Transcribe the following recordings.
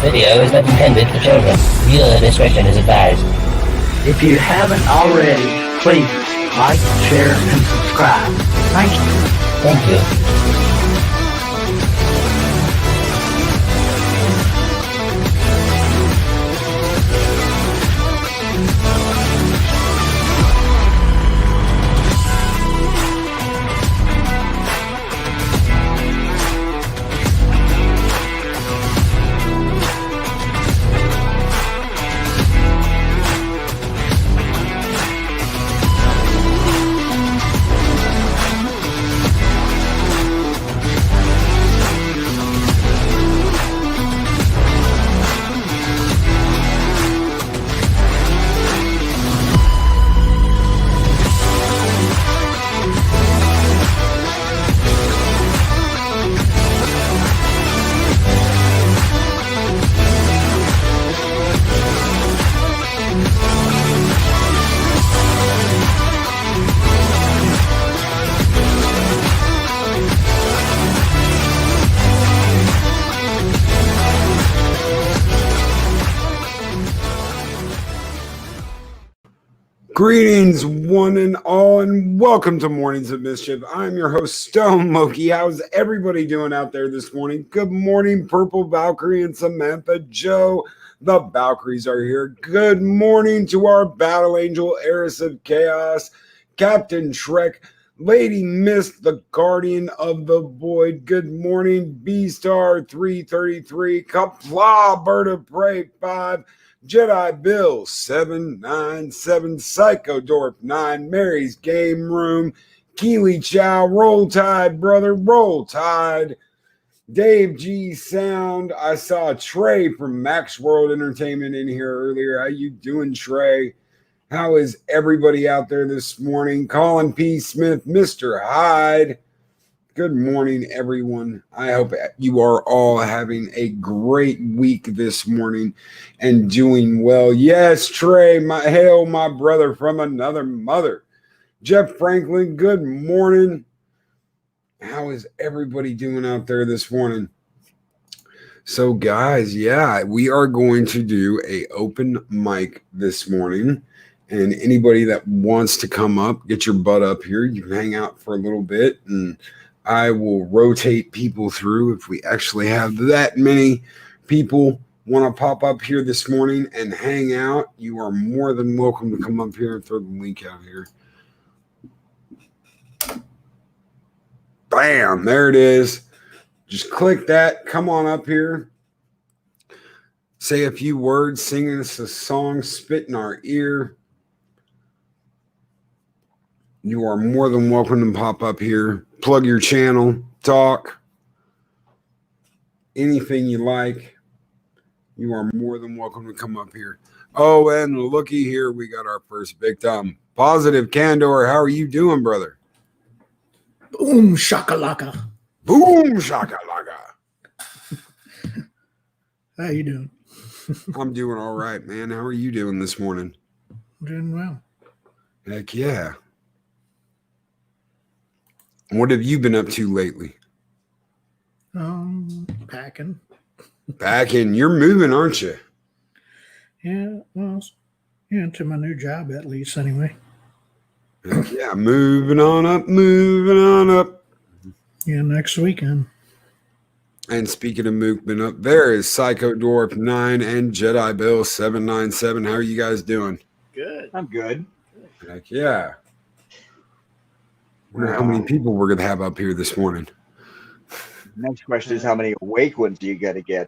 video is not intended for children. Viewer discretion is advised. If you haven't already, please like, share, and subscribe. Thank you. Thank you. Greetings, one and all, and welcome to Mornings of Mischief. I'm your host, Stone Loki. How's everybody doing out there this morning? Good morning, Purple Valkyrie and Samantha Joe. The Valkyries are here. Good morning to our Battle Angel, Heiress of Chaos, Captain Shrek, Lady Mist, the Guardian of the Void. Good morning, B-Star 333, Kapla, Bird of Prey 5, Jedi Bill 797, Psycho Dorp 9, Mary's Game Room, Keely Chow, Roll Tide, brother, Roll Tide, Dave G Sound. I saw Trey from Max World Entertainment in here earlier. How you doing, Trey? How is everybody out there this morning? Colin P. Smith, Mr. Hyde. Good morning, everyone. I hope you are all having a great week this morning and doing well. Yes, Trey, hail my brother from another mother. Jeff Franklin, good morning. How is everybody doing out there this morning? So, guys, yeah, we are going to do an open mic this morning. And anybody that wants to come up, get your butt up here. You can hang out for a little bit and I will rotate people through. If we actually have that many people want to pop up here this morning and hang out, you are more than welcome to come up here and throw the link out here. Bam, there it is. Just click that. Come on up here. Say a few words, sing us a song, spit in our ear. You are more than welcome to pop up here. Plug your channel, talk, anything you like. You are more than welcome to come up here. Oh, and looky here, we got our first victim. Positive Candor, how are you doing, brother? Boom shakalaka. Boom shakalaka. How you doing? I'm doing all right, man. How are you doing this morning? I'm doing well. Heck yeah. What have you been up to lately? Packing. Packing. You're moving, aren't you? Yeah, well, yeah, to my new job at least anyway. Heck yeah, moving on up, moving on up. Yeah, next weekend. And speaking of movement up, there is Psycho Dorp 9 and Jedi Bill 797. How are you guys doing? Good. I'm good. Heck yeah. Wonder how many people we're going to have up here this morning. Next question is how many awake ones do you got to get?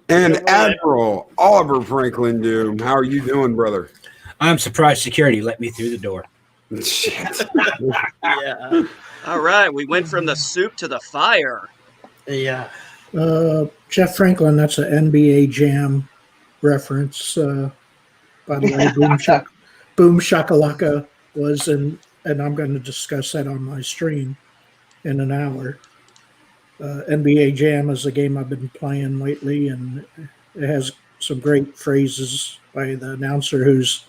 And Admiral Oliver Franklin Doom, how are you doing, brother? I'm surprised security let me through the door. Shit. Yeah. All right. We went from the soup to the fire. Yeah. Jeff Franklin, that's an NBA Jam reference. By the way, Boom Shakalaka was, and I'm going to discuss that on my stream in an hour. NBA Jam is a game I've been playing lately, and it has some great phrases by the announcer who's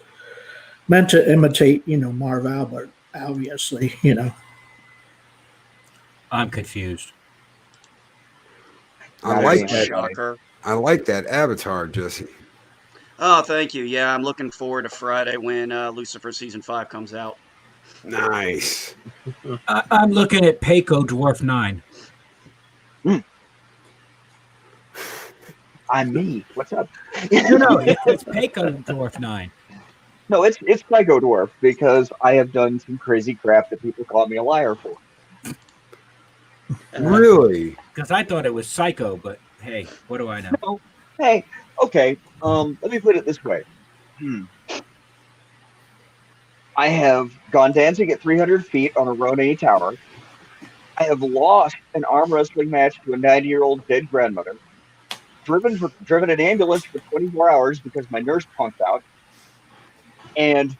meant to imitate, Marv Albert, obviously, I'm confused. I Not like being that. funny. Shocker. I like that avatar, Jesse. Oh, thank you. Yeah, I'm looking forward to Friday when Lucifer season 5 comes out. Nice. I'm looking at Payco Dwarf 9. I'm me. What's up? No, it's Payco Dwarf 9. No, it's Psycho Dwarf because I have done some crazy crap that people call me a liar for. Really? Because I thought it was Psycho, but hey, what do I know? No, hey, okay. Let me put it this way. I have gone dancing at 300 feet on a Ronay tower. I have lost an arm wrestling match to a 90-year-old dead grandmother. Driven an ambulance for 24 hours because my nurse punked out, and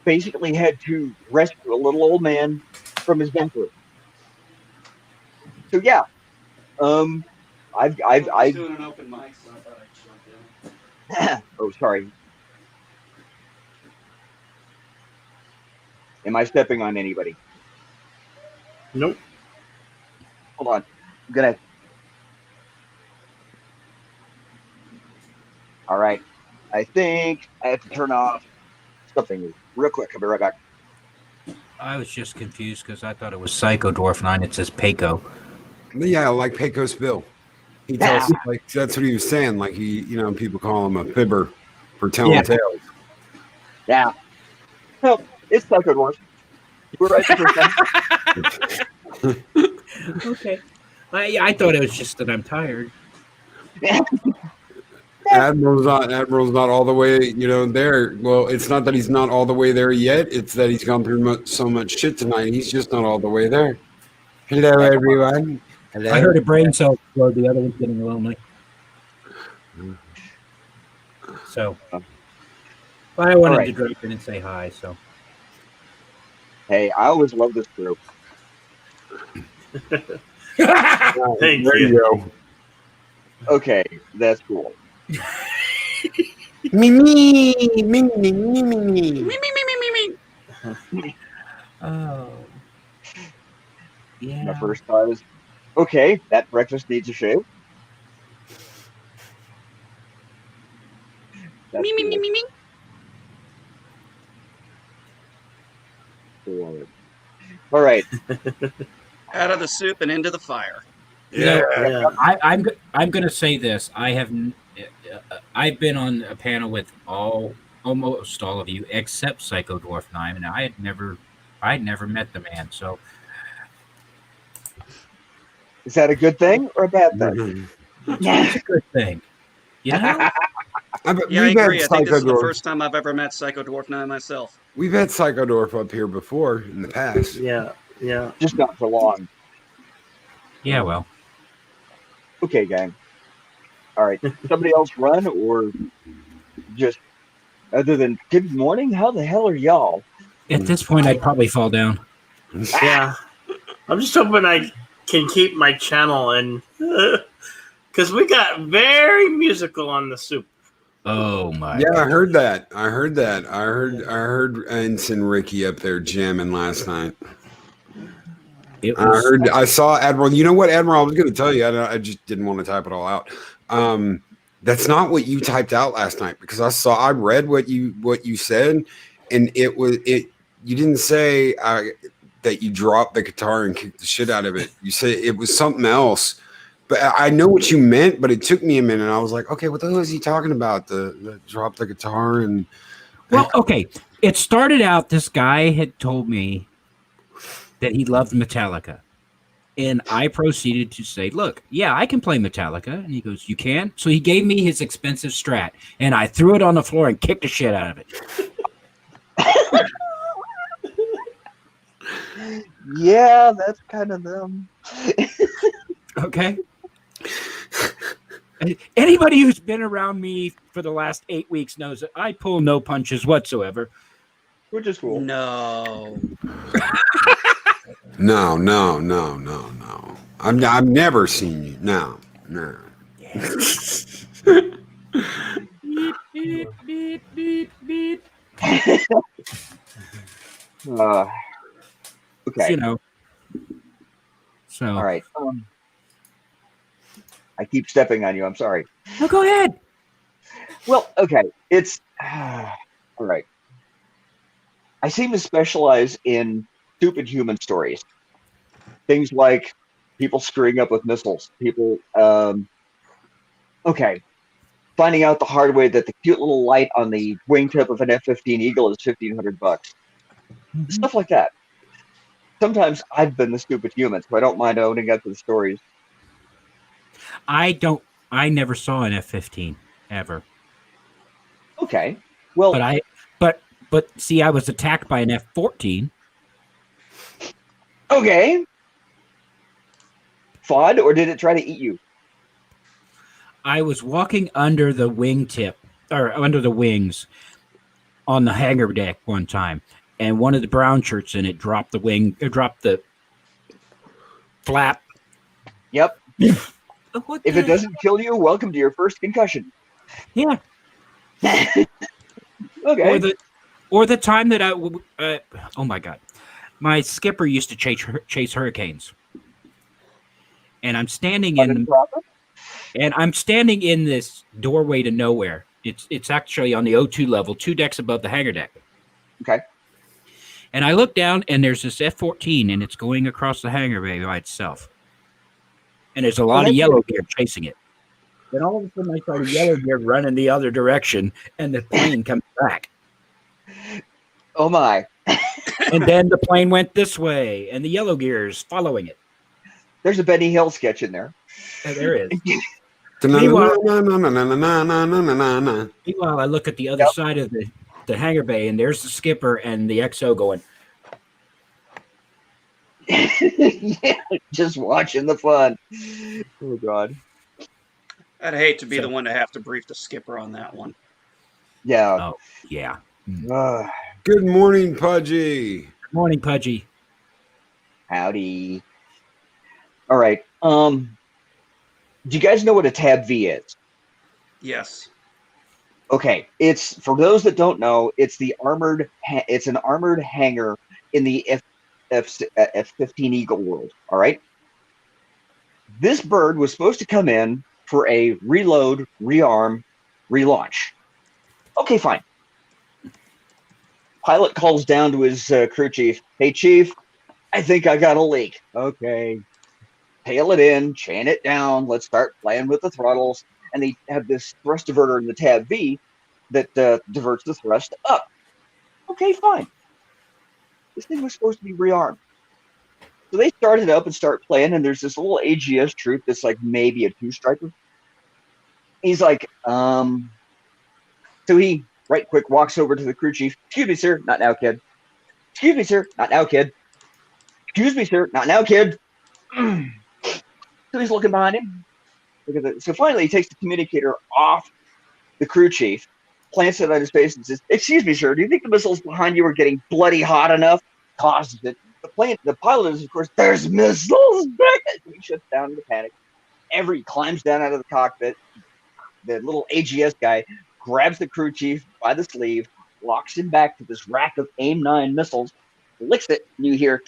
basically had to rescue a little old man from his bunker. So yeah, um, I've doing an open mic, so I thought I'd jump in. oh, sorry. Am I stepping on anybody? Nope. Hold on. I'm gonna. All right. I think I have to turn off something real quick. I'll be right back. I was just confused because I thought it was Psycho Dwarf 9. It says Payco. Yeah, like Pecos Bill. He tells like that's what he was saying. Like people call him a fibber for telling Yeah. tales. Yeah. No, it's Psycho Dwarf. You were right the first time. Okay. I thought it was just that I'm tired. Admiral's not all the way, there. Well, it's not that he's not all the way there yet. It's that he's gone through so much shit tonight. He's just not all the way there. Hello, everyone. Hello. I heard a brain cell explode. The other one's getting lonely. So, I wanted to drop in and say hi. So, hey, I always love this group. Thank There you. you go. Okay, that's cool. Me. oh, yeah. My first thought is, okay, that breakfast needs a shave. That's cool. All right. Out of the soup and into the fire. Yeah. I'm going to say this. I've been on a panel with almost all of you except Psycho Dwarf 9, and I'd never met the man. So, Is that a good thing or a bad thing? Mm-hmm. it's a good thing. You know? Yeah, I agree. I think this is the first time I've ever met Psycho Dwarf 9 myself. We've had Psychodorf up here before in the past. Yeah. Just not for long. Yeah, well. Okay, gang. All right. Somebody else run or just other than good morning? How the hell are y'all? At this point, I'd probably fall down. Yeah. I'm just hoping I can keep my channel and because we got very musical on the soup. Oh my! Yeah, I heard that. I heard Ensign Ricky up there jamming last night. I saw Admiral. You know what, Admiral? I was going to tell you. I just didn't want to type it all out. That's not what you typed out last night because I read what you said, and you didn't say that you dropped the guitar and kicked the shit out of it. You said it was something else. But I know what you meant, but it took me a minute. I was like, okay, what the hell is he talking about? The drop the guitar and well, okay. It started out. This guy had told me that he loved Metallica, and I proceeded to say, "Look, yeah, I can play Metallica." And he goes, "You can?" So he gave me his expensive Strat, and I threw it on the floor and kicked the shit out of it. Yeah, that's kind of them. Okay. Anybody who's been around me for the last 8 weeks knows that I pull no punches whatsoever. Which is cool. No. No. I've never seen you. No. Beep, beep, beep, beep. Okay. You know. So All right. I keep stepping on you. I'm sorry. No, go ahead. Well, okay. It's all right. I seem to specialize in stupid human stories. Things like people screwing up with missiles, people, okay, finding out the hard way that the cute little light on the wingtip of an F-15 Eagle is $1,500. Stuff like that. Sometimes I've been the stupid human, so I don't mind owning up to the stories. I never saw an F-15 ever. Okay. Well, But see, I was attacked by an F-14. okay. Fun, or did it try to eat you? I was walking under the wingtip, or under the wings, on the hangar deck one time, and one of the brown shirts in it dropped the flap. Yep. What If the- it doesn't kill you, welcome to your first concussion. yeah. Okay. Or the time that oh my God, my skipper used to chase hurricanes, and I'm standing in this doorway to nowhere. It's actually on the O2 level, 2 decks above the hangar deck. Okay. And I look down, and there's this F-14, and it's going across the hangar bay by itself. And there's a lot of yellow gear chasing it. Then all of a sudden, I saw the yellow gear running the other direction, and the plane comes back. Oh my. And then the plane went this way, and the yellow gear's following it. There's a Benny Hill sketch in there. Yeah, there is. Meanwhile, Meanwhile, I look at the other side of the hangar bay, and there's the skipper and the XO going. Yeah, just watching the fun. Oh God. I'd hate to be the one to have to brief the skipper on that one. Yeah. Oh, yeah. good morning, Pudgy. Good morning, Pudgy. Howdy. All right. Do you guys know what a tab V is? Yes. Okay, it's for those that don't know, it's the armored. It's an armored hangar in the F-15 Eagle world. All right. This bird was supposed to come in for a reload, rearm, relaunch. Okay, fine. Pilot calls down to his crew chief. Hey, chief, I think I got a leak. Okay. Tail it in, chain it down. Let's start playing with the throttles. And they have this thrust diverter in the tab V that diverts the thrust up. Okay, fine. This thing was supposed to be rearmed. So they started up and start playing, and there's this little AGS troop that's like maybe a 2-striper. He's like, so he right quick walks over to the crew chief. Excuse me, sir, not now, kid. Excuse me, sir, not now, kid. Excuse me, sir, not now, kid. So he's looking behind him. Look at that. So finally, he takes the communicator off the crew chief, plants it on his face, and says, "Excuse me, sir. Do you think the missiles behind you are getting bloody hot enough?" Causes it. The pilot is, of course, there's missiles back. He shuts down in the panic. He climbs down out of the cockpit. The little AGS guy grabs the crew chief by the sleeve, locks him back to this rack of AIM-9 missiles, licks it, and you hear.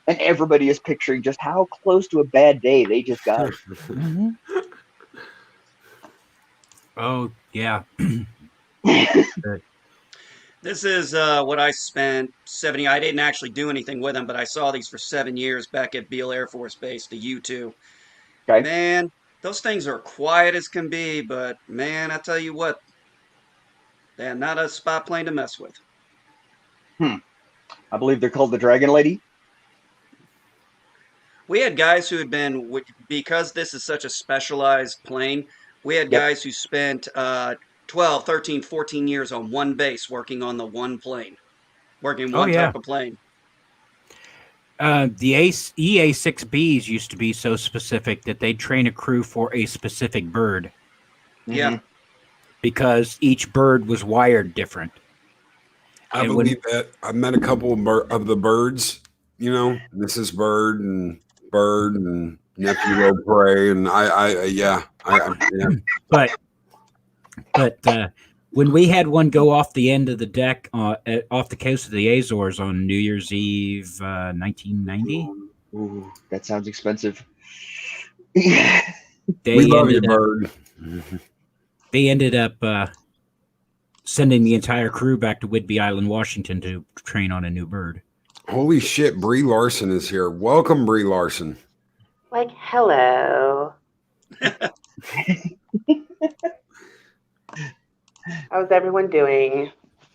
And everybody is picturing just how close to a bad day they just got. Mm-hmm. Oh, yeah. This is what I spent 70. I didn't actually do anything with them, but I saw these for 7 years back at Beale Air Force Base, the U-2. Okay. Man, those things are quiet as can be, but man, I tell you what, they're not a spot plane to mess with. I believe they're called the Dragon Lady. We had guys who had been, because this is such a specialized plane, we had guys who spent 12, 13, 14 years on one base working on the one plane, working one type of plane. The EA-6Bs used to be so specific that they'd train a crew for a specific bird. Yeah. Because each bird was wired different. I believe that. I've met a couple of the birds, you know, Mrs. Bird and Nephew O'Prey, and yeah. But when we had one go off the end of the deck off the coast of the Azores on New Year's Eve, 1990. Ooh, that sounds expensive. We love you, Bird. They ended up sending the entire crew back to Whidbey Island, Washington, to train on a new bird. Holy shit, Brie Larson is here. Welcome, Brie Larson. Like, hello. How's everyone doing?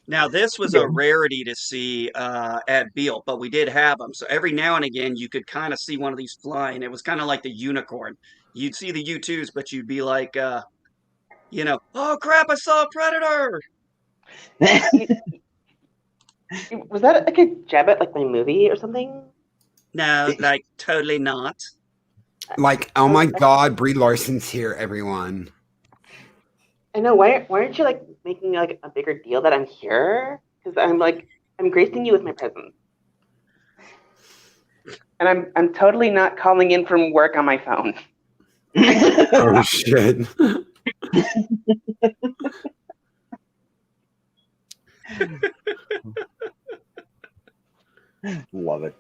Now, this was a rarity to see at Beale, but we did have them. So every now and again, you could kind of see one of these flying. It was kind of like the unicorn. You'd see the U2s, but you'd be like, oh crap, I saw a predator. Was that like a jab at like my movie or something? No, like totally not. Like, oh my God, Brie Larson's here, everyone. I know. Why aren't you like making like a bigger deal that I'm here? Because I'm gracing you with my presence, and I'm totally not calling in from work on my phone. Oh shit. Love it.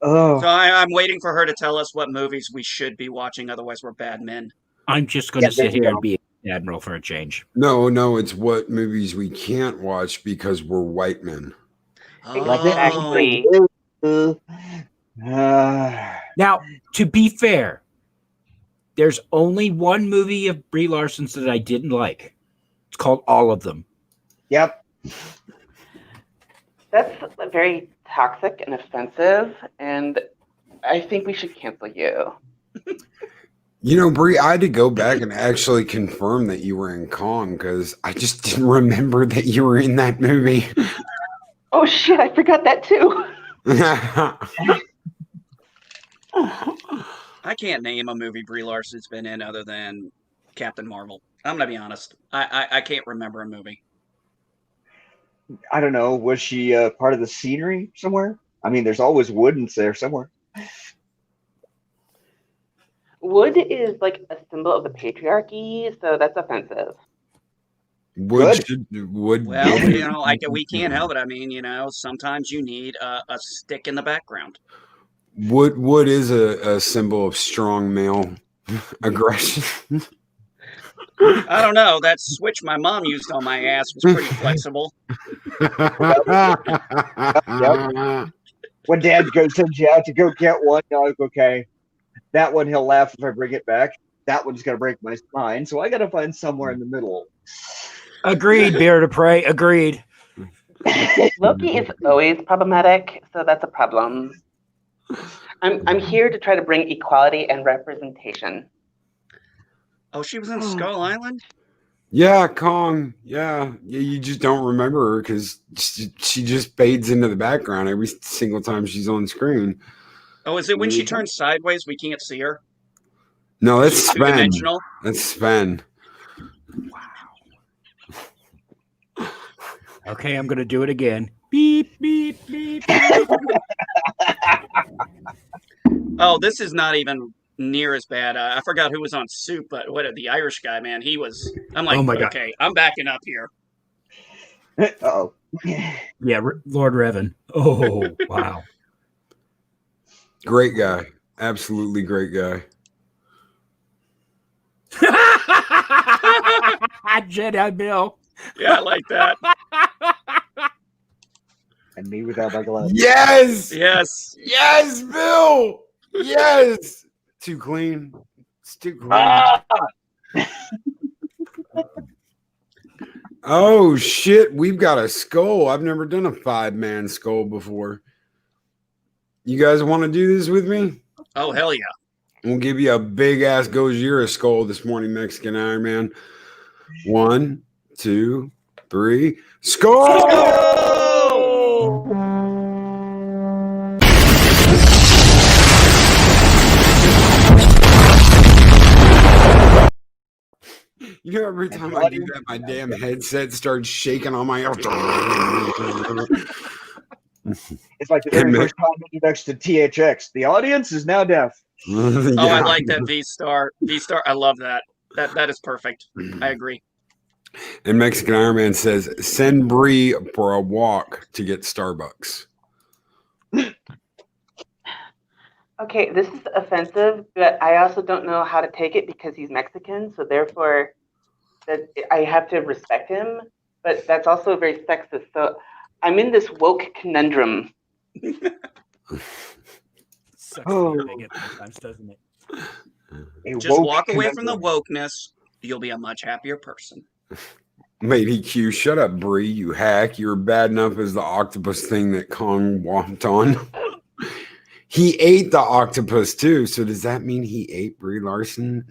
Oh, So I'm waiting for her to tell us what movies we should be watching. Otherwise, we're bad men. I'm just going to sit here and be an admiral for a change. No, it's what movies we can't watch because we're white men. Exactly. Now, to be fair, there's only one movie of Brie Larson's that I didn't like. It's called All of Them. Yep. That's very toxic and offensive, and I think we should cancel you. You know, Brie, I had to go back and actually confirm that you were in Kong because I just didn't remember that you were in that movie. Oh shit, I forgot that too. I can't name a movie Brie Larson's been in other than Captain Marvel. I'm gonna be honest. I can't remember a movie. I don't know. Was she part of the scenery somewhere? I mean, there's always wood in there somewhere. Wood is like a symbol of the patriarchy, so that's offensive. Would Well, we can't help it. I mean, sometimes you need a stick in the background. Wood is a symbol of strong male aggression. I don't know. That switch my mom used on my ass was pretty flexible. Yep. When Dad sends you out to go get one, you're like, okay, that one he'll laugh if I bring it back. That one's gonna break my spine. So I gotta find somewhere in the middle. Agreed, Beard of Prey. Agreed. Loki is always problematic, so that's a problem. I'm here to try to bring equality and representation. Oh, she was in Skull Island? Yeah, Kong. Yeah, you just don't remember her because she just fades into the background every single time she's on screen. Oh, is it when she turns sideways we can't see her? No, that's Sven. Two-dimensional? That's Sven. Wow. Okay, I'm going to do it again. Beep, beep, beep, beep. Oh, this is not even near as bad. I forgot who was on Soup, but the Irish guy, man, he was. I'm like, Oh my God. Okay, I'm backing up here. Oh, Yeah, Lord Revan. Oh, wow. Great guy. Absolutely great guy. Jedi Bill. Yeah, I like that. and me without my gloves. Yes. Yes. Yes, Bill. Yes. Too clean. It's too clean. Oh shit, we've got a skull. I've never done a 5-man skull before. You guys want to do this with me? Oh, hell yeah. We'll give you a big ass Gojira skull this morning, Mexican Iron Man. 1, 2, 3. Skull! You know, every time I do that, my damn headset starts shaking on my. It's like the very first time next to THX. The audience is now deaf. Oh, I like that V-Star. V-Star, I love that. That is perfect. I agree. And Mexican Iron Man says, send Bree for a walk to get Starbucks. Okay, this is offensive, but I also don't know how to take it because he's Mexican. So therefore, that I have to respect him. But that's also very sexist. So I'm in this woke conundrum. Sucks Oh. to be bigot sometimes, doesn't it? Just walk away from the wokeness. You'll be a much happier person. Lady Q, shut up, Bree, you hack. You're bad enough as the octopus thing that Kong walked on. He ate the octopus too, so does that mean he ate Brie Larson?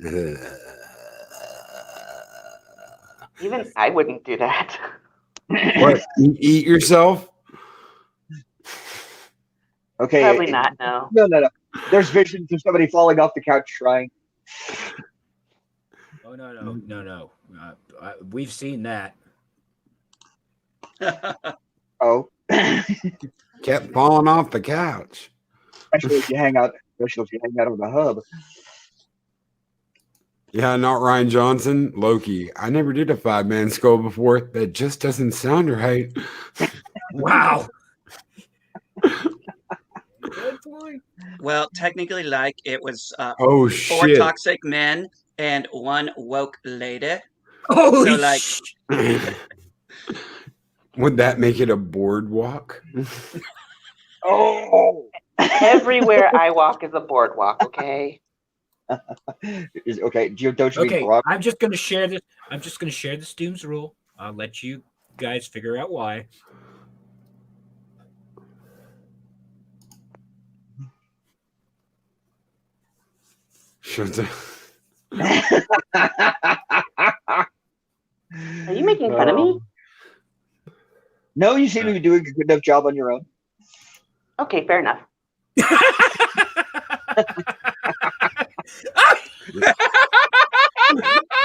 Even I wouldn't do that. What? You eat yourself? Okay. Probably not, no. No. There's visions of somebody falling off the couch trying. Oh, no. We've seen that. Oh. Kept falling off the couch. Especially if you hang out on the hub. Yeah, not Ryan Johnson. Loki. I never did a 5-man skull before. That just doesn't sound right. Wow. Well, technically, like it was Oh, 4 shit. toxic men and 1 woke lady. Holy So, like, Would that make it a boardwalk? Oh. Everywhere I walk is a boardwalk, okay? Okay, don't you Okay, mean Brock? I'm just gonna share this. I'm just gonna share this Doom's rule. I'll let you guys figure out why. Shut up. Are you making fun of me? No, you seem to be doing a good enough job on your own. Okay, fair enough.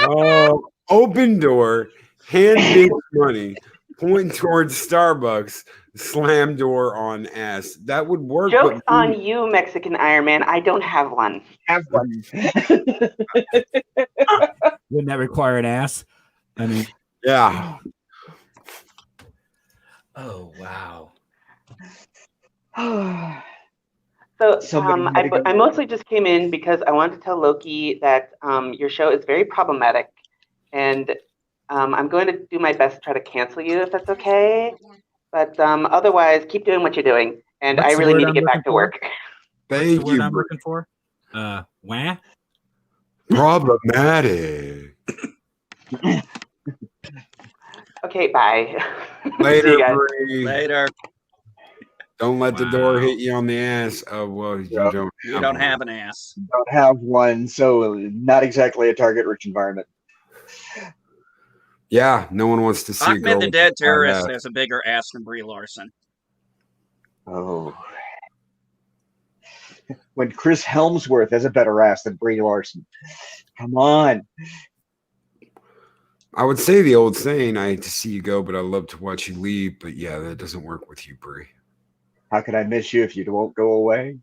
Oh, open door, hand big money, point towards Starbucks, slam door on ass. That would work. Joke's but on you, Mexican Iron Man. I don't have one. Have one. Wouldn't that require an ass? I mean, yeah. oh wow. So I mostly just came in because I wanted to tell Loki that your show is very problematic, and I'm going to do my best to try to cancel you if that's okay. But otherwise, keep doing what you're doing, and What's I the really word need to I'm get back looking to for? work. What's Thank the word you. I'm looking for? Wah? Problematic. Okay, bye. See Later, you guys. Bree. Later. Don't let the door Wow. hit you on the ass. Oh, well, you Yep. don't. You don't have an ass. Don't have one, so not exactly a target-rich environment. Yeah, no one wants to see a girl Ahmed the with Dead a fat Terrorist ass. has a bigger ass than Brie Larson. Oh. When Chris Helmsworth has a better ass than Brie Larson. Come on. I would say the old saying, I hate to see you go, but I love to watch you leave. But yeah, that doesn't work with you, Brie. How could I miss you if you won't go away?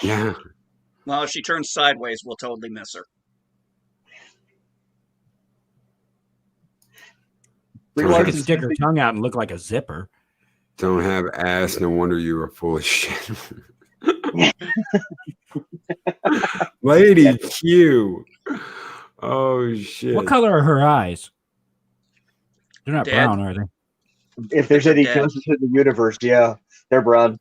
Yeah. Well, if she turns sideways, we'll totally miss her. Brie Don't She have, could Larson's stick her tongue out and look like a zipper. don't have ass. No wonder you are full of shit. Lady Q. Oh, shit. What color are her eyes? They're not Dead. brown, are they? If there's any Dead. closest to the universe, yeah, they're brown.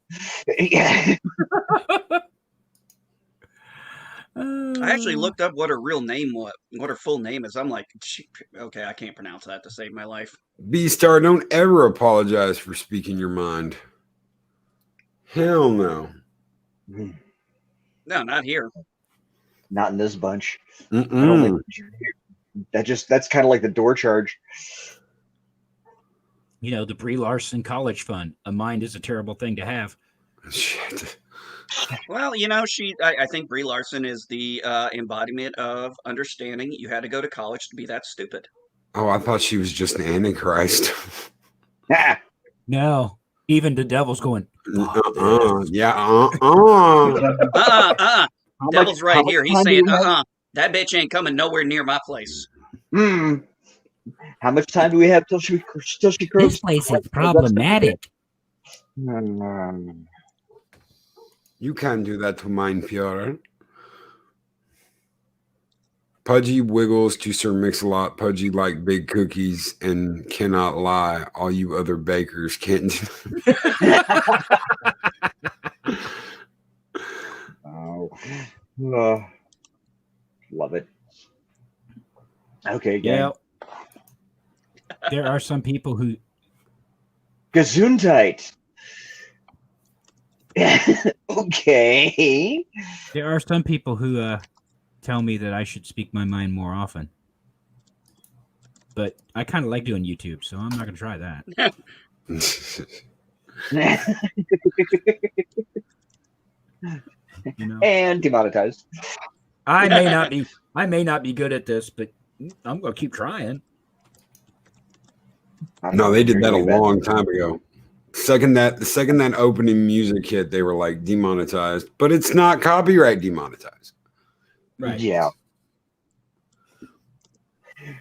I actually looked up what her real name was, what her full name is. I'm like, okay, I can't pronounce that to save my life. B-Star, don't ever apologize for speaking your mind. Hell no. No, not here. Not in this bunch. Mm-mm. That's kind of like the door charge. You know, the Brie Larson College Fund. A mind is a terrible thing to have. Shit. Well, you know, I think Brie Larson is the embodiment of understanding. You had to go to college to be that stupid. Oh, I thought she was just an antichrist. Ah, No, even the devil's going. Yeah. Devil's how right much here. He's time do saying, we have? that bitch ain't coming nowhere near my place. How much time do we have till she croaks? This place is problematic. You can't do that to mine, Pierre. Pudgy wiggles to Sir Mix-a-Lot. Pudgy like big cookies and cannot lie. All you other bakers can't do. Oh, love it. Okay, gang. Yeah. There are some people who Gesundheit. Okay. There are some people who tell me that I should speak my mind more often. But I kind of like doing YouTube, so I'm not going to try that. You know? And demonetized. I may not be good at this, but I'm going to keep trying. No, they did that a long time ago. The second that opening music hit, they were like demonetized, but it's not copyright demonetized. Right. Yeah.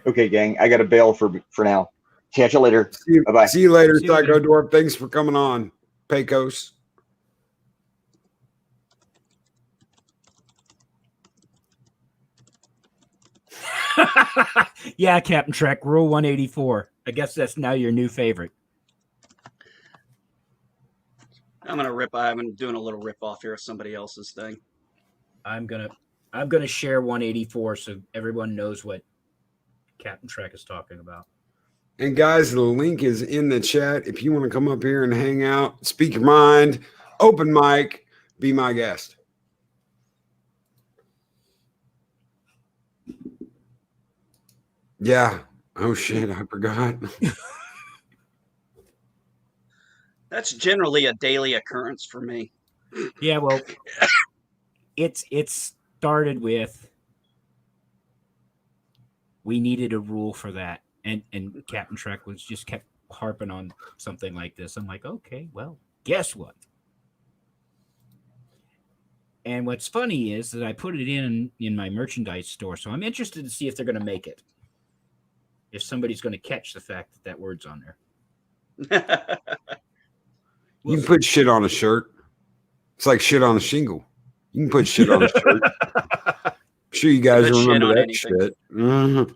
Okay, gang. I got to bail for now. Catch you later. Bye-bye. See you later, Psycho Dwarf. Thanks for coming on. Pecos. Yeah, Captain Trek, Rule 184. I guess that's now your new favorite. I'm doing a little rip off here of somebody else's thing. I'm gonna share 184 so everyone knows what Captain Trek is talking about. And guys, the link is in the chat. If you want to come up here and hang out, speak your mind, open mic, be my guest. Yeah. Oh shit, I forgot. That's generally a daily occurrence for me. Yeah, well, it's started with we needed a rule for that, and Captain Trek just kept harping on something like this. I'm like, okay, well, guess what? And what's funny is that I put it in my merchandise store, so I'm interested to see if they're going to make it. If somebody's going to catch the fact that word's on there. You can put shit on a shirt. It's like shit on a shingle. You can put shit on a shirt. I'm sure you guys remember that shit. Mm-hmm.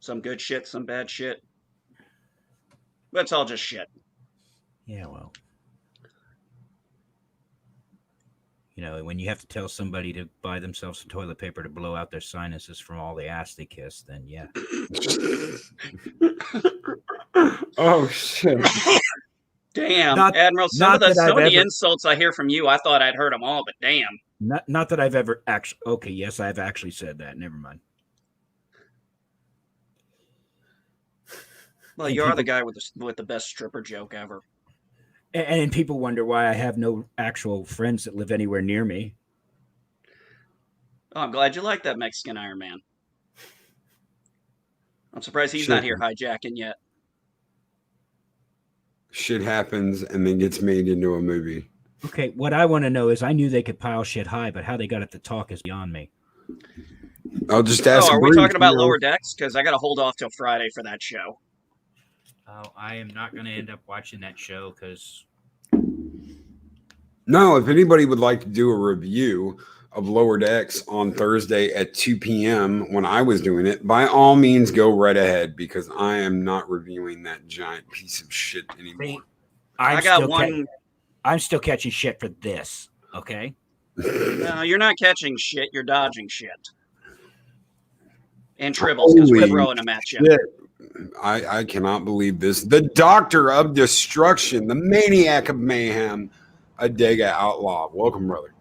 Some good shit, some bad shit. But it's all just shit. Yeah, well. You know, when you have to tell somebody to buy themselves some toilet paper to blow out their sinuses from all the ass they kiss, then yeah. Oh, shit. Damn, Admiral, some of the insults I hear from you, I thought I'd heard them all, but damn. Not that I've ever actually... Okay, yes, I've actually said that. Never mind. Well, you are the guy with the best stripper joke ever. And people wonder why I have no actual friends that live anywhere near me. Oh, I'm glad you like that Mexican Iron Man. I'm surprised he's not here hijacking yet. Shit happens and then gets made into a movie. Okay, what I want to know is I knew they could pile shit high, but how they got it to talk is beyond me. I'll just ask. Are we talking about Lower Decks? Because I got to hold off till Friday for that show. Oh, I am not going to end up watching that show because... No, if anybody would like to do a review of Lower Decks on Thursday at 2 p.m. when I was doing it, by all means, go right ahead because I am not reviewing that giant piece of shit anymore. I'm still catching shit for this, okay? No, you're not catching shit. You're dodging shit. And tribbles because we're throwing them at you. Shit. I cannot believe this. The Doctor of Destruction, the Maniac of Mayhem, Adega Outlaw. Welcome, brother.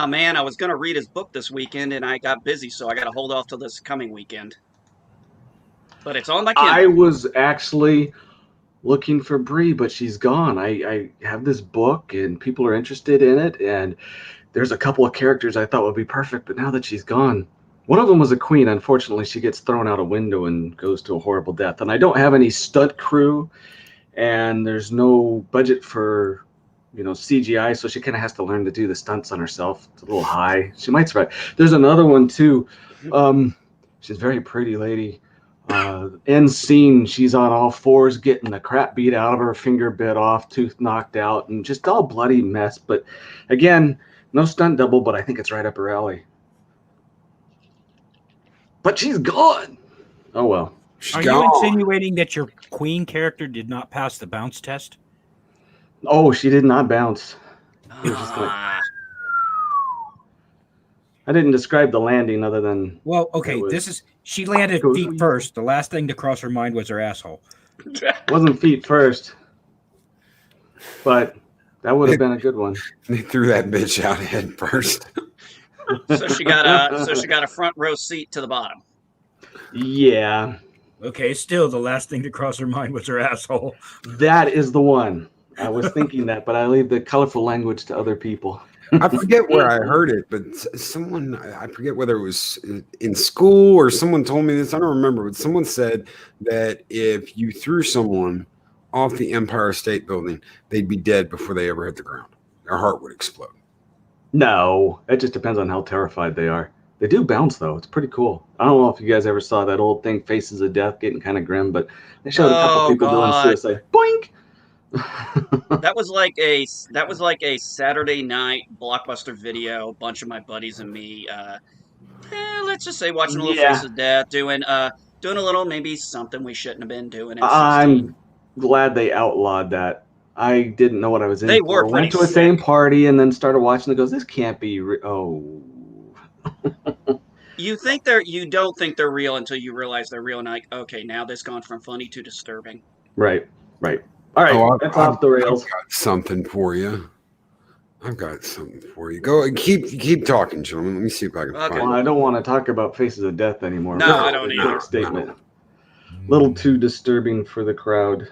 Man, I was going to read his book this weekend, and I got busy, so I got to hold off till this coming weekend. But it's on my Kindle. I was actually looking for Bree, but she's gone. I have this book, and people are interested in it, and there's a couple of characters I thought would be perfect, but now that she's gone... One of them was a queen. Unfortunately, she gets thrown out a window and goes to a horrible death. And I don't have any stunt crew, and there's no budget for, CGI, so she kind of has to learn to do the stunts on herself. It's a little high. She might survive. There's another one, too. She's a very pretty lady. End scene, she's on all fours getting the crap beat out of her, finger bit off, tooth knocked out, and just all bloody mess. But again, no stunt double, but I think it's right up her alley. But she's gone. Oh well. Are you insinuating that your queen character did not pass the bounce test? Oh, she did not bounce. It was just like, I didn't describe the landing other than. Well, okay, she landed feet first. The last thing to cross her mind was her asshole. Wasn't feet first, but that would have been a good one. They threw that bitch out head first. So she got a front row seat to the bottom. Yeah. Okay, still the last thing to cross her mind was her asshole. That is the one. I was thinking that, but I leave the colorful language to other people. I forget where I heard it, but someone, I forget whether it was in school or someone told me this. I don't remember, but someone said that if you threw someone off the Empire State Building, they'd be dead before they ever hit the ground. Their heart would explode. No, it just depends on how terrified they are. They do bounce, though. It's pretty cool. I don't know if you guys ever saw that old thing, Faces of Death, getting kind of grim, but they showed a couple people doing suicide. Boink! That was like a Saturday night Blockbuster video. A bunch of my buddies and me, let's just say watching a little Faces of Death, doing a little maybe something we shouldn't have been doing. I'm glad they outlawed that. I didn't know what I was in. They were went to a same party and then started watching it. Goes, this can't be. You don't think they're real until you realize they're real, and like, okay, now this gone from funny to disturbing. Right. All right, that's off the rails. I've got something for you. Go keep talking, gentlemen. Let me see if I can find it. Well, I don't want to talk about Faces of Death anymore. No, I don't either. Statement. Little too disturbing for the crowd.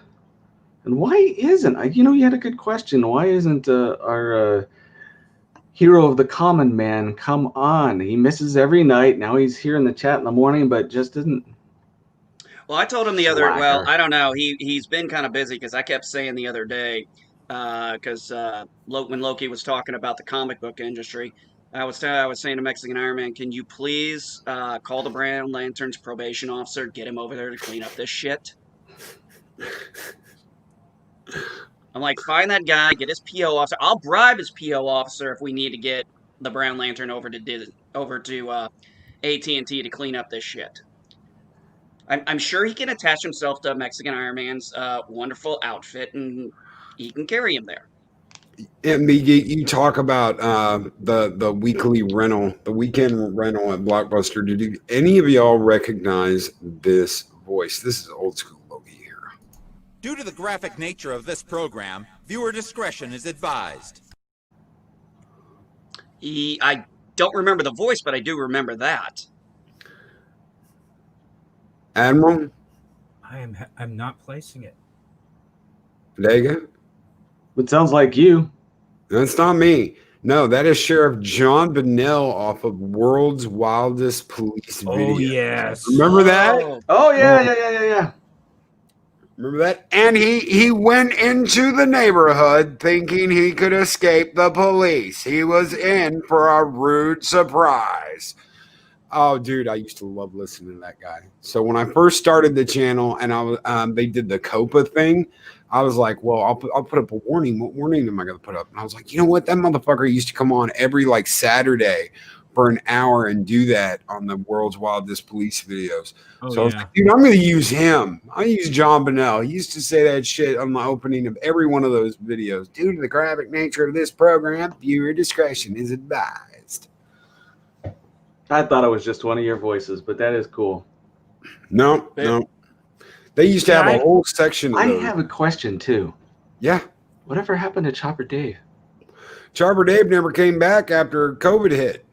And why isn't? You had a good question. Why isn't our hero of the common man come on? He misses every night. Now he's here in the chat in the morning, but just isn't. Well, I told him the other. Well, I don't know. He's been kind of busy because I kept saying the other day, because when Loki was talking about the comic book industry, I was saying to Mexican Iron Man, can you please call the Brown Lantern's probation officer, get him over there to clean up this shit? I'm like, find that guy, get his PO officer. I'll bribe his PO officer if we need to get the Brown Lantern over to AT&T to clean up this shit. I'm sure he can attach himself to Mexican Iron Man's wonderful outfit, and he can carry him there. And you talk about the weekly rental, the weekend rental at Blockbuster. Did any of y'all recognize this voice? This is old school Loki here. Due to the graphic nature of this program, viewer discretion is advised. I don't remember the voice, but I do remember that. Admiral? I'm not placing it. Vega? It sounds like you. That's not me. No, that is Sheriff John Bennell off of World's Wildest Police Video. Oh, yes. Remember that? Oh, yeah. Remember that? And he went into the neighborhood thinking he could escape the police. He was in for a rude surprise. Oh, dude, I used to love listening to that guy. So when I first started the channel and they did the COPA thing, I was like, well, I'll put up a warning. What warning am I going to put up? And I was like, you know what? That motherfucker used to come on every Saturday for an hour and do that on the World's Wildest Police videos. I was like, dude, I'm going to use him. I use John Bennell. He used to say that shit on the opening of every one of those videos. Due to the graphic nature of this program, viewer discretion is advised. I thought it was just one of your voices, but that is cool. No. They used to have a whole section of I those. have a question, too. Yeah. Whatever happened to Chopper Dave? Chopper Dave never came back after COVID hit.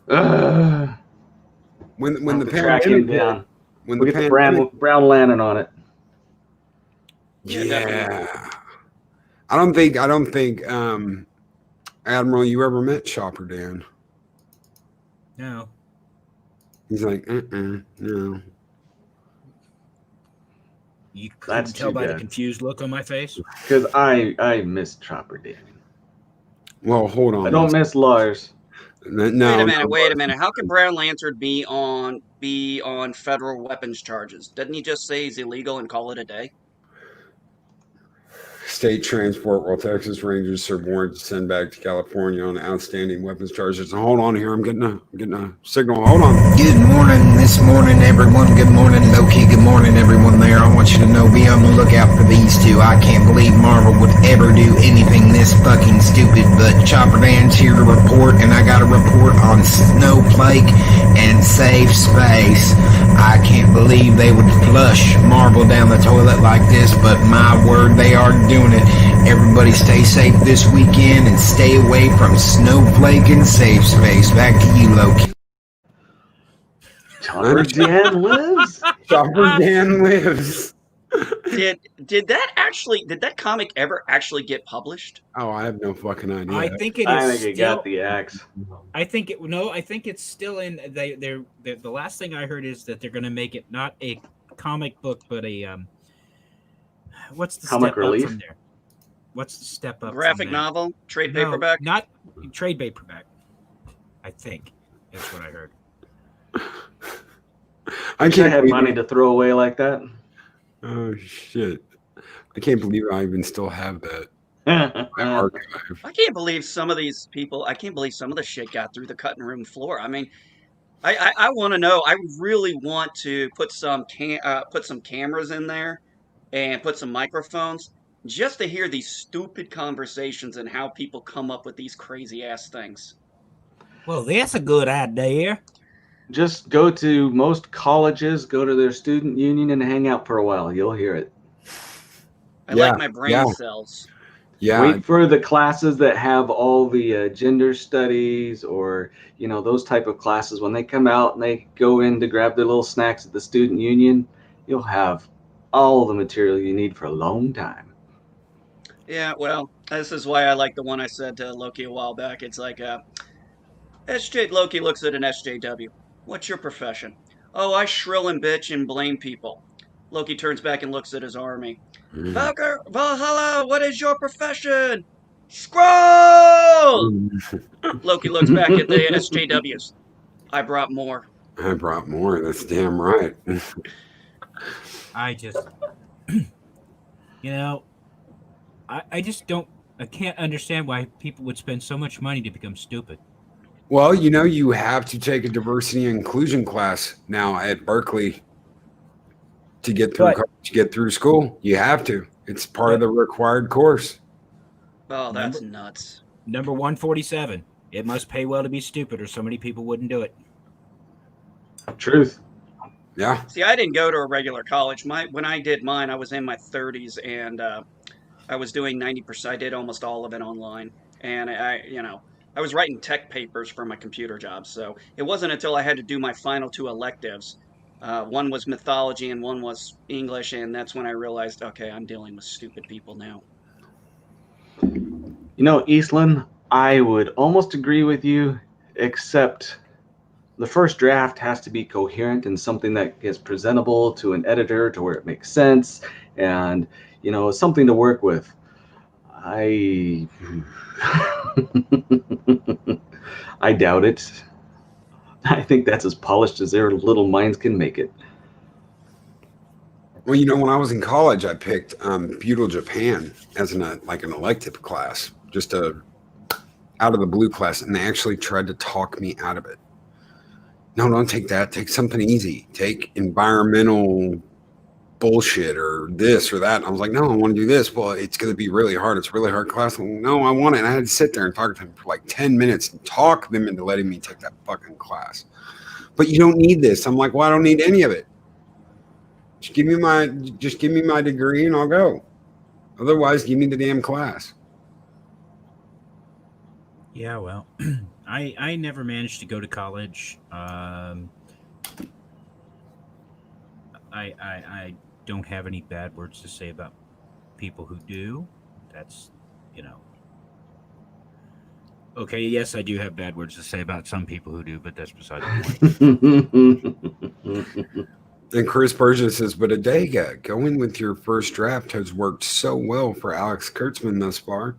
When the pandemic hit. When we'll get the Brown Lantern on it. Yeah. I don't think Admiral, you ever met Chopper Dan? No. He's like, no. You couldn't tell by the confused look on my face? Because I miss Chopper Dan. Well, hold on. I don't miss Lars. No. Wait a minute. How can Brown Lantern be on be on federal weapons charges. Doesn't he just say he's illegal and call it a day? State transport while Texas Rangers serve warrant to send back to California on outstanding weapons charges. Hold on here. I'm getting a signal. Hold on. Good morning this morning, everyone. Good morning, Loki. Good morning, everyone there. I want you to know, be on the lookout for these two. I can't believe Marvel would ever do anything this fucking stupid, but Chopper Dan's here to report, and I got a report on Snowflake and Safe Space. I can't believe they would flush Marvel down the toilet like this, but my word, they are doing it. Everybody stay safe this weekend and stay away from Snowflake and Safe Space. Back to you, Loki. Chopper Dan lives. Chopper Dan lives. Did that comic ever actually get published? Oh, I have no fucking idea. I think it got the axe. I think it's still in. The last thing I heard is that they're going to make it not a comic book, but a what's the comic step relief? up from there? What's the step up? Graphic novel, trade paperback? Not trade paperback. I think that's what I heard. I can't have money to throw away like that. Oh shit! I can't believe I even still have that. Archive. I can't believe some of these people. I can't believe some of the shit got through the cutting room floor. I mean, I want to know. I really want to put some cameras in there and put some microphones just to hear these stupid conversations and how people come up with these crazy ass things. Well, that's a good idea. Just go to most colleges, go to their student union, and hang out for a while. You'll hear it. I like my brain cells. Yeah. Wait for the classes that have all the gender studies or, those type of classes. When they come out and they go in to grab their little snacks at the student union, you'll have all the material you need for a long time. Yeah, well, this is why I like the one I said to Loki a while back. It's like, Loki looks at an SJW. What's your profession? Oh, I shrill and bitch and blame people. Loki turns back and looks at his army. Valhalla, what is your profession? Scroll! Loki looks back at the SJWs. I brought more. I brought more. That's damn right. I just, I just don't, I can't understand why people would spend so much money to become stupid. Well, you have to take a diversity and inclusion class now at Berkeley to get through college, to get through school. You have to. It's part of the required course. Oh, that's nuts. Number 147. It must pay well to be stupid, or so many people wouldn't do it. Truth. Yeah. See, I didn't go to a regular college. When I did mine, I was in my 30s, and I was doing 90%. I did almost all of it online, and I was writing tech papers for my computer job. So it wasn't until I had to do my final two electives. One was mythology and one was English, and that's when I realized, okay, I'm dealing with stupid people now. Eastland, I would almost agree with you, except the first draft has to be coherent and something that is presentable to an editor to where it makes sense and, something to work with. I doubt it. I think that's as polished as their little minds can make it. Well, when I was in college, I picked Feudal Japan as an elective class, just a out of the blue class, and they actually tried to talk me out of it. No, don't take that. Take something easy. Take environmental bullshit or this or that. And I was like, no, I want to do this. Well, it's going to be really hard. It's a really hard class. Like, no, I want it. And I had to sit there and talk to them for like 10 minutes and talk them into letting me take that fucking class. But you don't need this. I'm like, well, I don't need any of it. Just give me my degree and I'll go. Otherwise, give me the damn class. Yeah, well, I never managed to go to college. I don't have any bad words to say about people who do. That's, okay, yes, I do have bad words to say about some people who do, but that's beside the point. And Chris Berger says, but Adega, going with your first draft has worked so well for Alex Kurtzman thus far.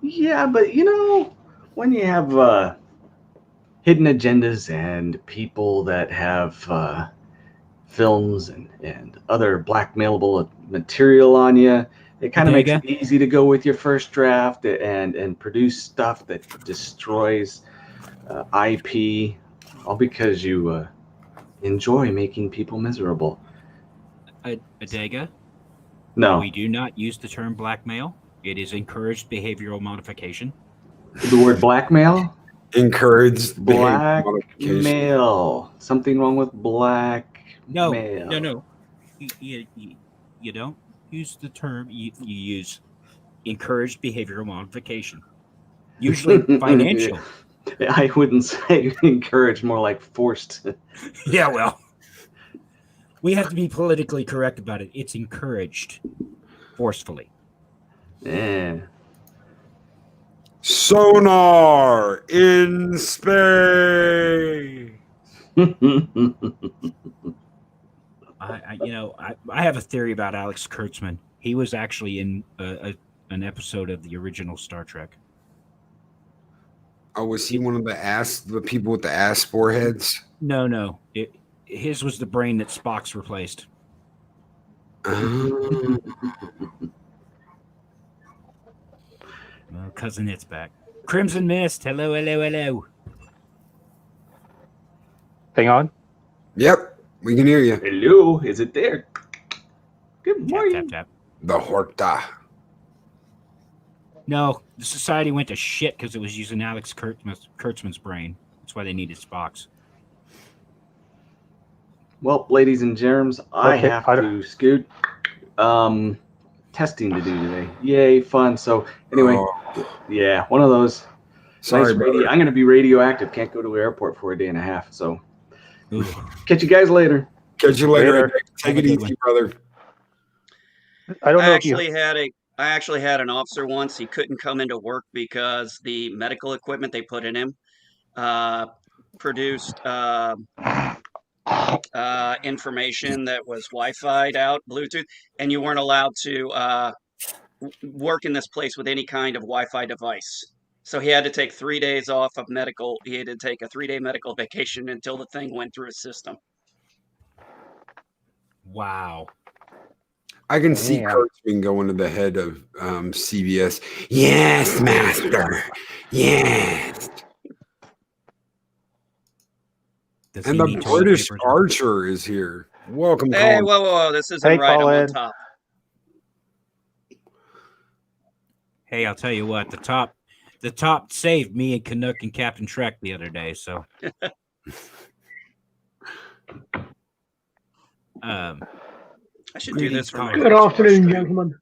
Yeah, but when you have hidden agendas and people that have films and other blackmailable material on you. It kind of makes it easy to go with your first draft and produce stuff that destroys IP, all because you enjoy making people miserable. Adega? No. We do not use the term blackmail. It is encouraged behavioral modification. The word blackmail? Encouraged blackmail. Something wrong with blackmail. No. You don't use the term. You use encouraged behavioral modification. Usually financial. I wouldn't say encouraged, more like forced. Yeah, well, we have to be politically correct about it. It's encouraged forcefully. Yeah. Sonar in space. I have a theory about Alex Kurtzman. He was actually in an episode of the original Star Trek. Oh, was he one of the people with the ass foreheads? No. His was the brain that Spock's replaced. Oh. Well, Cousin It's back. Crimson Mist. Hello. Thing on? Yep, we can hear you. Hello, is it there? Good morning. Tap. The Horta. No, the society went to shit because it was using Alex Kurtzman's brain. That's why they needed Spock's. Well, ladies and germs, I have to scoot. Testing to do today. Yay, fun. So anyway, yeah, one of those. Sorry, nice I'm going to be radioactive. Can't go to the airport for a day and a half. So catch you guys later. Catch you later. Take it easy, brother. I actually had an officer once. He couldn't come into work because the medical equipment they put in him produced information that was Wi-Fi'd out, Bluetooth, and you weren't allowed to work in this place with any kind of Wi-Fi device. So he had to take 3 days off of medical. He had to take a 3-day medical vacation until the thing went through his system. Wow. I can see Kurtzman going to the head of CBS. Yes, master. Yes. And the British Archer is here. Welcome, Hey, Colin. whoa. This isn't right. I'm on top. Hey, I'll tell you what. The top saved me and Canuck and Captain Trek the other day. So, I should do this for my Good afternoon, gentlemen.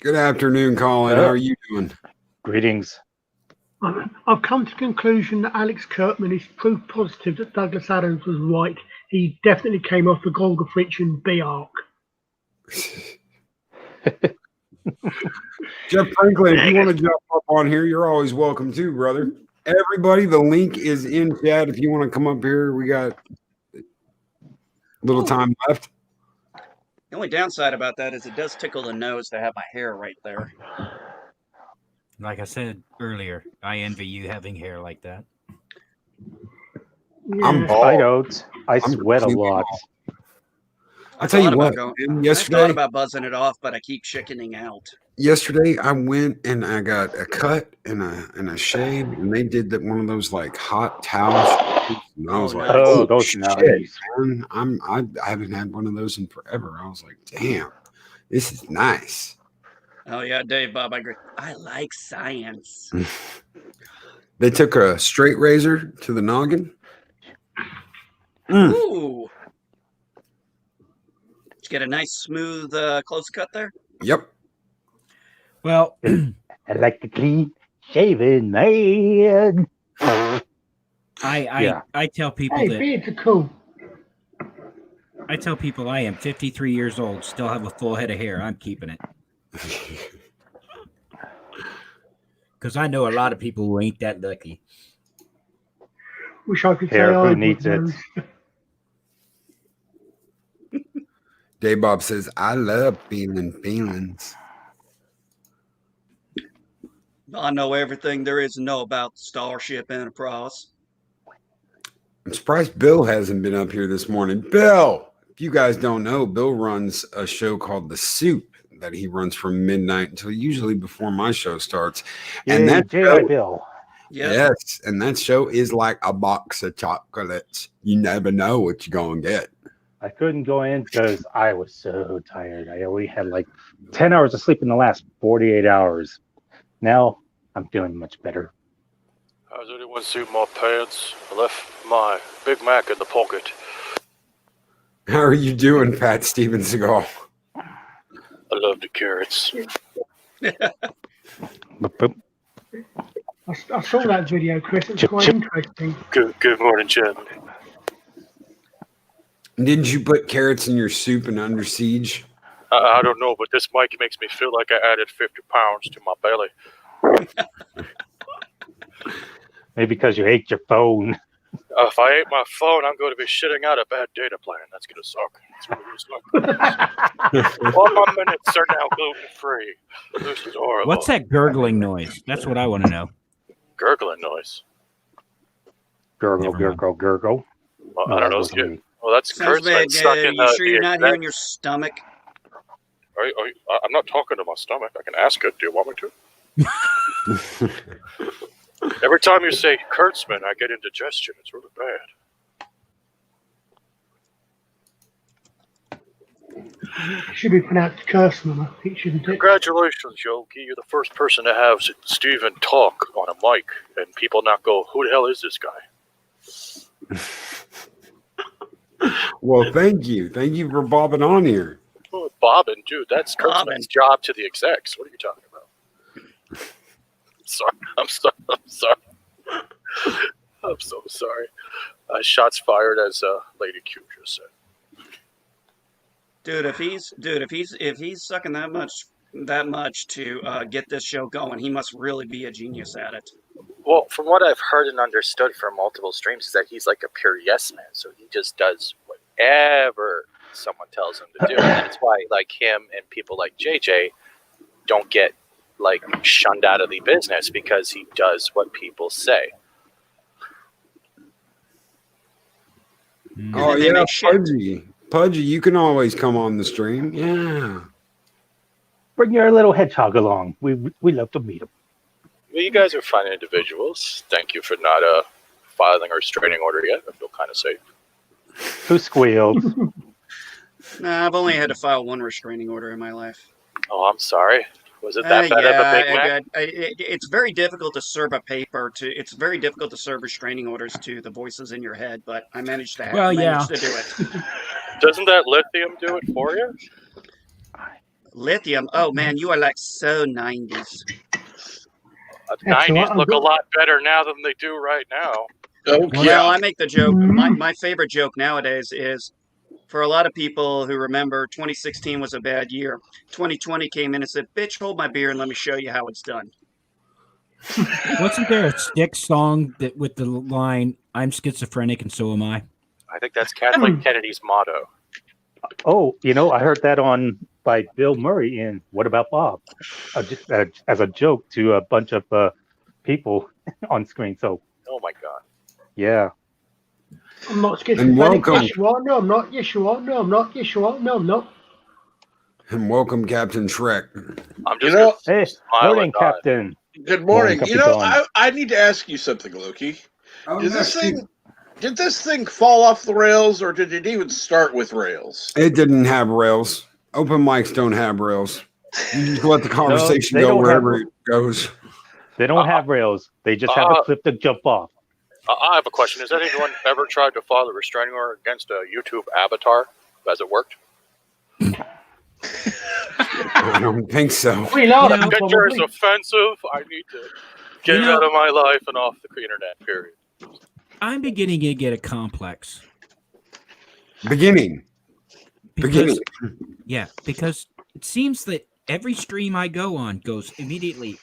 Good afternoon, Colin. How are you doing? Greetings. I've come to the conclusion that Alex Kurtzman is proof positive that Douglas Adams was right. He definitely came off the Golga Friction B arc. Jeff Franklin, if you want to jump up on here, you're always welcome too, brother. Everybody, the link is in chat. If you want to come up here, we got a little time left. The only downside about that is it does tickle the nose to have my hair right there. Like I said earlier, I envy you having hair like that. I'm bald. I don't. I sweat a lot. I'll tell you what. Yesterday, I thought about buzzing it off, but I keep chickening out. Yesterday, I went and I got a cut and a shave, and they did one of those like hot towels. And I was like, "Oh, those shit, nice. man. I haven't had one of those in forever." I was like, "Damn, this is nice." Oh yeah, Dave, Bob, I agree. I like science. They took a straight razor to the noggin. Ooh. Did you get a nice, smooth, close cut there? Yep. Well, I like the clean shaven man. I tell people Hey, that beards are cool. I tell people I am 53 years old, still have a full head of hair. I'm keeping it. Because I know a lot of people who ain't that lucky. Wish I could Hair, say who I needs it? would. Dave Bob says, "I love feeling feelings." I know everything there is to know about Starship Enterprise. I'm surprised Bill hasn't been up here this morning. Bill, if you guys don't know, Bill runs a show called The Soup that he runs from midnight until usually before my show starts. And that show, Bill. yes, and that show is like a box of chocolates. You never know what you're going to get. I couldn't go in because I was so tired. I only had like 10 hours of sleep in the last 48 hours. Now I'm feeling much better. How's anyone seen my pants? I left my Big Mac in the pocket. How are you doing, Pat Steven Seagal? I love the carrots. I saw that video, Chris. It was quite interesting. Good morning, gentlemen. Didn't you put carrots in your soup and Under Siege? I don't know, but this mic makes me feel like I added 50 pounds to my belly. Maybe because you ate your phone. If I ate my phone, I'm going to be shitting out a bad data plan. That's going to suck. It's really suck. All my minutes are now gluten-free. This is horrible. What's that gurgling noise? That's what I want to know. Gurgling noise? Gurgle, gurgle, gurgle. Well, I don't know. Well, that's Sounds Kurt's been stuck in you sure you're not exec. hearing your stomach? I'm not talking to my stomach. I can ask it. Do you want me to? Every time you say Kurtzman, I get indigestion. It's really bad. It should be pronounced Kurtzman, I think, shouldn't it? Congratulations, Yogi. You're the first person to have Steven talk on a mic and people not go, who the hell is this guy? Well, thank you. Thank you for bobbing on here. Oh, bobbing, dude, that's Kurtzman's job to the execs. What are you talking about? I'm sorry. I'm so sorry. Shots fired, as Lady Q just said. Dude, if he's sucking that much to get this show going, he must really be a genius at it. Well, from what I've heard and understood from multiple streams, is that he's like a pure yes man. So he just does whatever someone tells him to do. And that's why, like, him and people like JJ don't get like shunned out of the business, because he does what people say. Oh yeah, Pudgy, you can always come on the stream. Yeah, bring your little hedgehog along. We love to meet him. Well, you guys are fine individuals. Thank you for not filing a restraining order yet. I feel kind of safe. Who squealed? Nah, I've only had to file one restraining order in my life. Oh, I'm sorry. Was it that bad of a Big Mac? It's very difficult to serve a paper to. It's very difficult to serve restraining orders to the voices in your head, but I managed to manage to do it. Doesn't that lithium do it for you? Lithium? Oh man, you are like so 90s. 90s look a lot better now than they do right now. Well, I make the joke. My favorite joke nowadays is, for a lot of people who remember 2016 was a bad year, 2020 came in and said, bitch, hold my beer and let me show you how it's done. Wasn't there a Styx song that with the line, I'm schizophrenic and so am I? I think that's Kathleen Kennedy's motto. Oh, I heard that by Bill Murray in What About Bob? Just as a joke to a bunch of people on screen. So, oh my God. Yeah. I'm not schizophrenic. Yes, you are. No, I'm not. Yes, you are. No, I'm not. Yes, you are. No, I'm not. And welcome, Captain Shrek. I'm just hey, morning, Captain. Good morning. I need to ask you something, Loki. Did this thing fall off the rails, or did it even start with rails? It didn't have rails. Open mics don't have rails. You just let the conversation go wherever it goes. They don't have rails. They just have a clip to jump off. I have a question. Has anyone ever tried to file a restraining order against a YouTube avatar? Has it worked? I don't think so. Picture is offensive. I need to get it out of my life and off the internet, period. I'm beginning to get a complex. Beginning. Yeah, because it seems that every stream I go on goes immediately.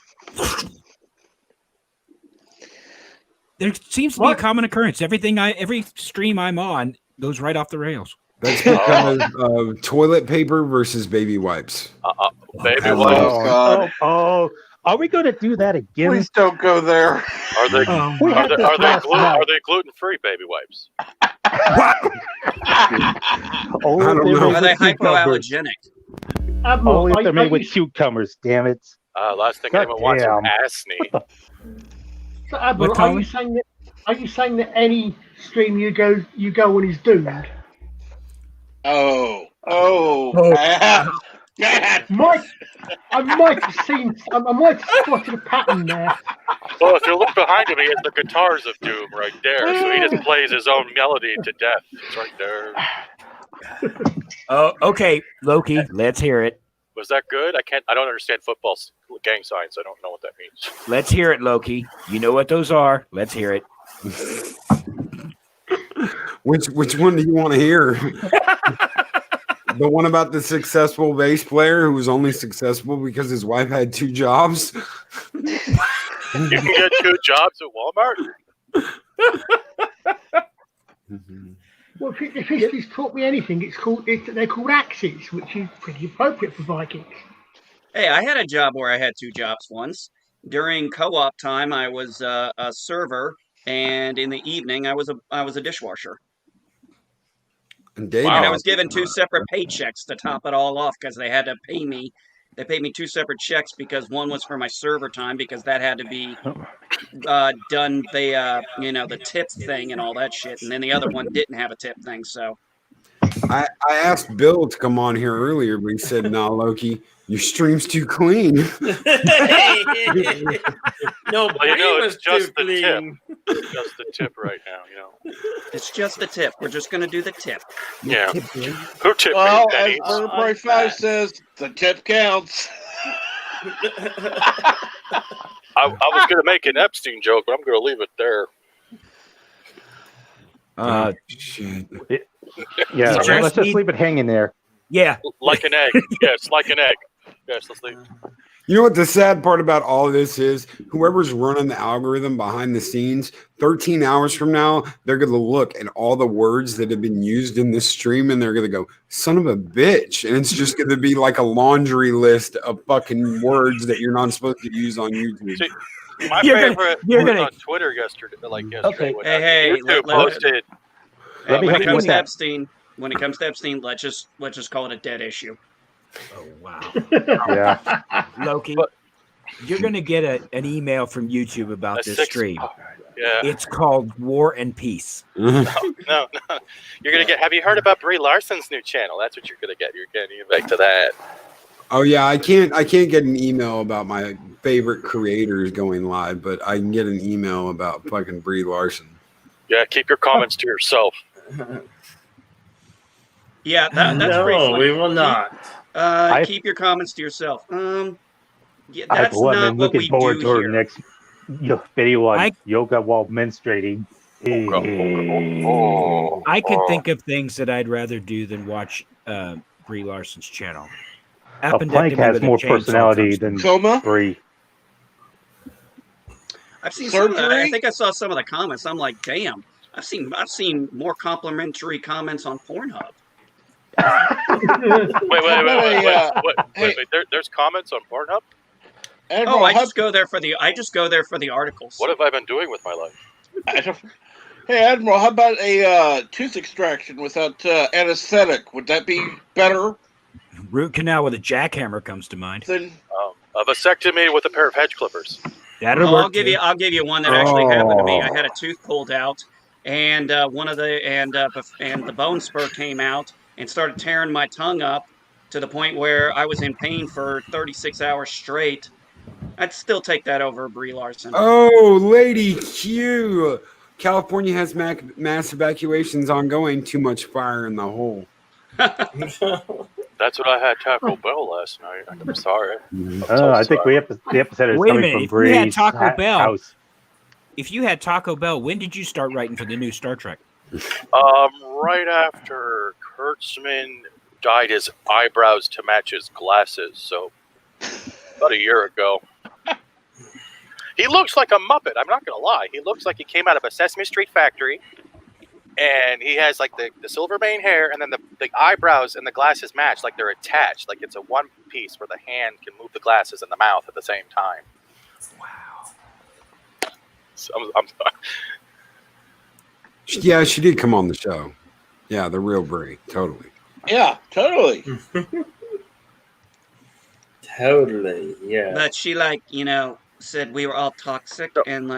There seems to be a common occurrence. Every stream I'm on goes right off the rails. That's because of toilet paper versus baby wipes. Baby wipes. Oh, Are we going to do that again? Please don't go there. Are they We had this last night. are they gluten free baby wipes? Only I if don't they're know. made Are they with cucumbers. hypoallergenic? Admiral, Only if are, they're are made you, with cucumbers. Damn it! Last thing God anyone wants are damn. Asney. so Admiral, What, are Colin? you saying that? Are you saying that any stream you go on is doomed? Oh. I might have spotted a pattern there. Well, if you look behind him, he has the guitars of Doom right there. So he just plays his own melody to death. It's right there. Oh, okay, Loki. Let's hear it. Was that good? I don't understand football gang signs. I don't know what that means. Let's hear it, Loki. You know what those are. Let's hear it. Which one do you want to hear? The one about the successful bass player who was only successful because his wife had 2 jobs? You can get 2 jobs at Walmart? Well, if history's taught me anything, they're called axes, which is pretty appropriate for Vikings. Hey, I had a job where I had 2 jobs once. During co-op time, I was a server, and in the evening, I was a dishwasher. And I was given 2 separate paychecks to top it all off because they had to pay me. They paid me 2 separate checks because one was for my server time because that had to be done. The tip thing and all that shit, and then the other one didn't have a tip thing. So I asked Bill to come on here earlier, but he said, "Nah, Loki, your stream's too clean." No, Well, was it's just too the clean. tip. Just the tip right now, it's just the tip. We're just gonna do the tip. Yeah. Who tipped Well, me, as pennies? Vertebrae 5 says, the tip counts. I was going to make an Epstein joke, but I'm going to leave it there. Shit. Yeah, let's just leave it hanging there. Yeah. Like an egg. Yes, like an egg. Yes, let's leave. You know what the sad part about all of this is? Whoever's running the algorithm behind the scenes, 13 hours from now, they're going to look at all the words that have been used in this stream and they're going to go, son of a bitch. And it's just going to be like a laundry list of fucking words that you're not supposed to use on YouTube. See, my favorite was on Twitter yesterday. Okay. Hey, YouTube posted. When it comes to Epstein, let's just call it a dead issue. Oh wow! Yeah, Loki, you're gonna get an email from YouTube about this stream. Yeah, it's called War and Peace. No. You're gonna get. Have you heard about Brie Larson's new channel? That's what you're gonna get. You're getting back to that. Oh yeah, I can't get an email about my favorite creators going live, but I can get an email about fucking Brie Larson. Yeah, keep your comments to yourself. Yeah, that's pretty funny. We will not. Keep your comments to yourself. Yeah, I that's have not what looking we forward do to our here. next video on yoga while menstruating. I can think of things that I'd rather do than watch Brie Larson's channel. A plank has more personality than Brie. I've seen some of that. I think I saw some of the comments. I'm like, damn. I've seen more complimentary comments on Pornhub. Wait. There's comments on Pornhub? Admiral, I just go there for the articles. What have I been doing with my life? Hey, Admiral, how about a tooth extraction without anesthetic? Would that be better? Root canal with a jackhammer comes to mind. A vasectomy with a pair of hedge clippers. That'll work. I'll give you one that actually happened to me. I had a tooth pulled out, and the bone spur came out and started tearing my tongue up to the point where I was in pain for 36 hours straight. I'd still take that over Brie Larson. Oh, Lady Q. California has mass evacuations ongoing. Too much fire in the hole. That's what I had Taco Bell last night. I'm sorry. I think the episode is coming from Brie's house. If you had Taco Bell, when did you start writing for the new Star Trek? Right after Kurtzman dyed his eyebrows to match his glasses, so about a year ago. He looks like a Muppet. I'm not going to lie. He looks like he came out of a Sesame Street factory, and he has like the silver mane hair, and then the eyebrows and the glasses match, like they're attached, like it's a one piece where the hand can move the glasses and the mouth at the same time. I'm sorry. Yeah, she did come on the show. Yeah, the real Brie. Totally. Yeah, totally. Totally, yeah. But she said we were all toxic and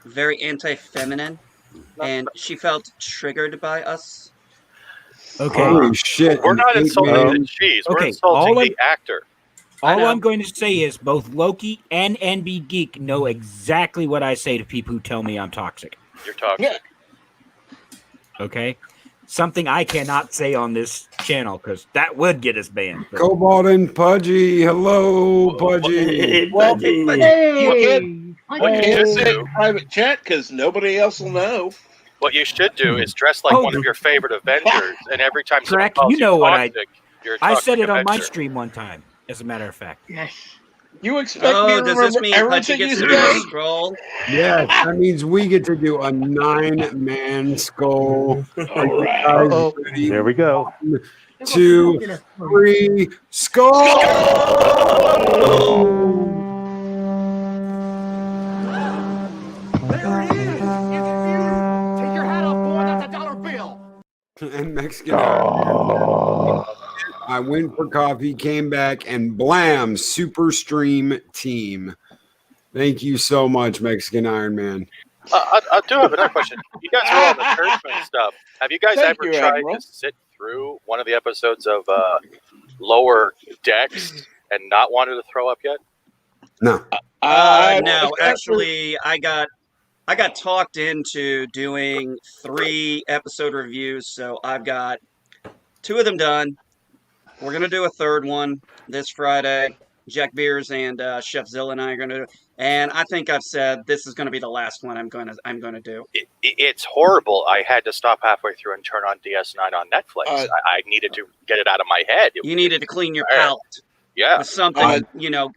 very anti-feminine, and she felt triggered by us. Okay. Holy shit! We're not insulting man. the cheese. We're Okay, insulting the actor. All I'm going to say is both Loki and NB Geek know exactly what I say to people who tell me I'm toxic. You're toxic. Okay? Something I cannot say on this channel because that would get us banned. But... Cobalt and Pudgy. Hello, Pudgy. Well, you can't say it in private chat because nobody else will know. What you should do is dress like one of your favorite Avengers, and every time someone Correct. calls You know what toxic, you're a I toxic said it on my Avenger. stream one time, as a matter of fact. Yes. You expect me to does this remember mean Pudgy everything gets you to do a say? scroll? Yes, that means we get to do a 9-man skull. Are you guys Uh-oh. ready? There we go. 1, 2, 3, skull! Take your hat off, boy. That's $1 bill. And Mexican Iron Man. I went for coffee, came back, and blam, Super Stream Team. Thank you so much, Mexican Iron Man. I do have another question. You guys are all on the Kurtzman stuff. Have you guys Thank ever you, tried Admiral. to sit through one of the episodes of Lower Decks and not wanted to throw up yet? No. No, actually, I got talked into doing 3 episode reviews, so I've got 2 of them done. We're gonna do a 3rd one this Friday. Jack Beers and Chef Zilla and I are gonna do, and I think I've said this is gonna be the last one I'm gonna do. It's horrible. I had to stop halfway through and turn on DS9 on Netflix. I needed to get it out of my head. You needed to clean your palate. Yeah. With something,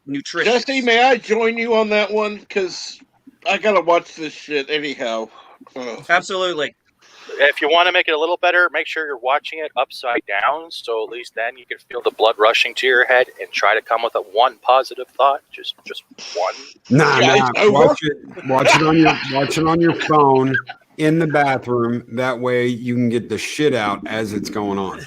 nutritious. Jesse, may I join you on that one? Because I gotta watch this shit anyhow. Absolutely. If you want to make it a little better, make sure you're watching it upside down, so at least then you can feel the blood rushing to your head, and try to come with a one positive thought. Just one. Nah. Watch it on your phone in the bathroom. That way you can get the shit out as it's going on.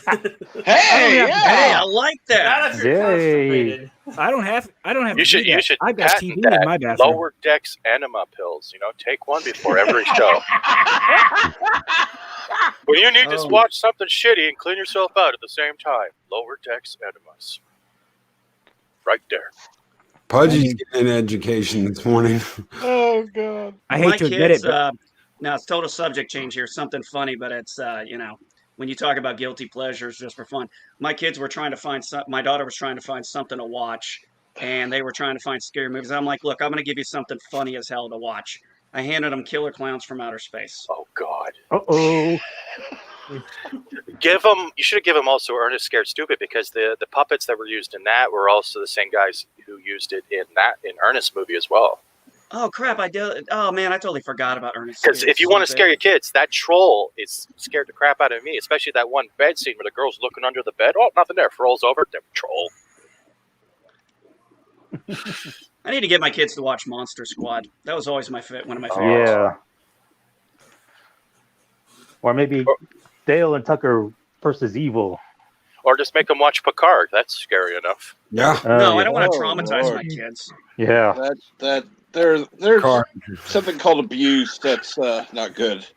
Hey, I like that. Yay. I don't have You should I've got patent TV that. in my bathroom. Lower Decks enema pills. Take one before every show. When you need to watch something shitty and clean yourself out at the same time, Lower Decks enemas. Right there. Pudgy's getting an education this morning. Oh god. I hate to admit it, but Now it's total subject change here. Something funny, but it's when you talk about guilty pleasures just for fun. My kids were trying to find my daughter was trying to find something to watch, and they were trying to find scary movies. I'm like, look, I'm going to give you something funny as hell to watch. I handed them Killer Clowns from Outer Space. Oh God. Uh-oh. You should have given them also Ernest Scared Stupid, because the puppets that were used in that were also the same guys who used it in Ernest movie as well. Oh crap! Oh man, I totally forgot about Ernest. Because if you want to scare your kids, that troll is scared the crap out of me. Especially that one bed scene where the girl's looking under the bed. Oh, nothing there. Rolls over. Damn troll. I need to get my kids to watch Monster Squad. That was always one of my favorites. Yeah. Or maybe Dale and Tucker versus Evil. Or just make them watch Picard. That's scary enough. Yeah. No, I don't want to traumatize my kids. Yeah. There's something called abuse that's not good.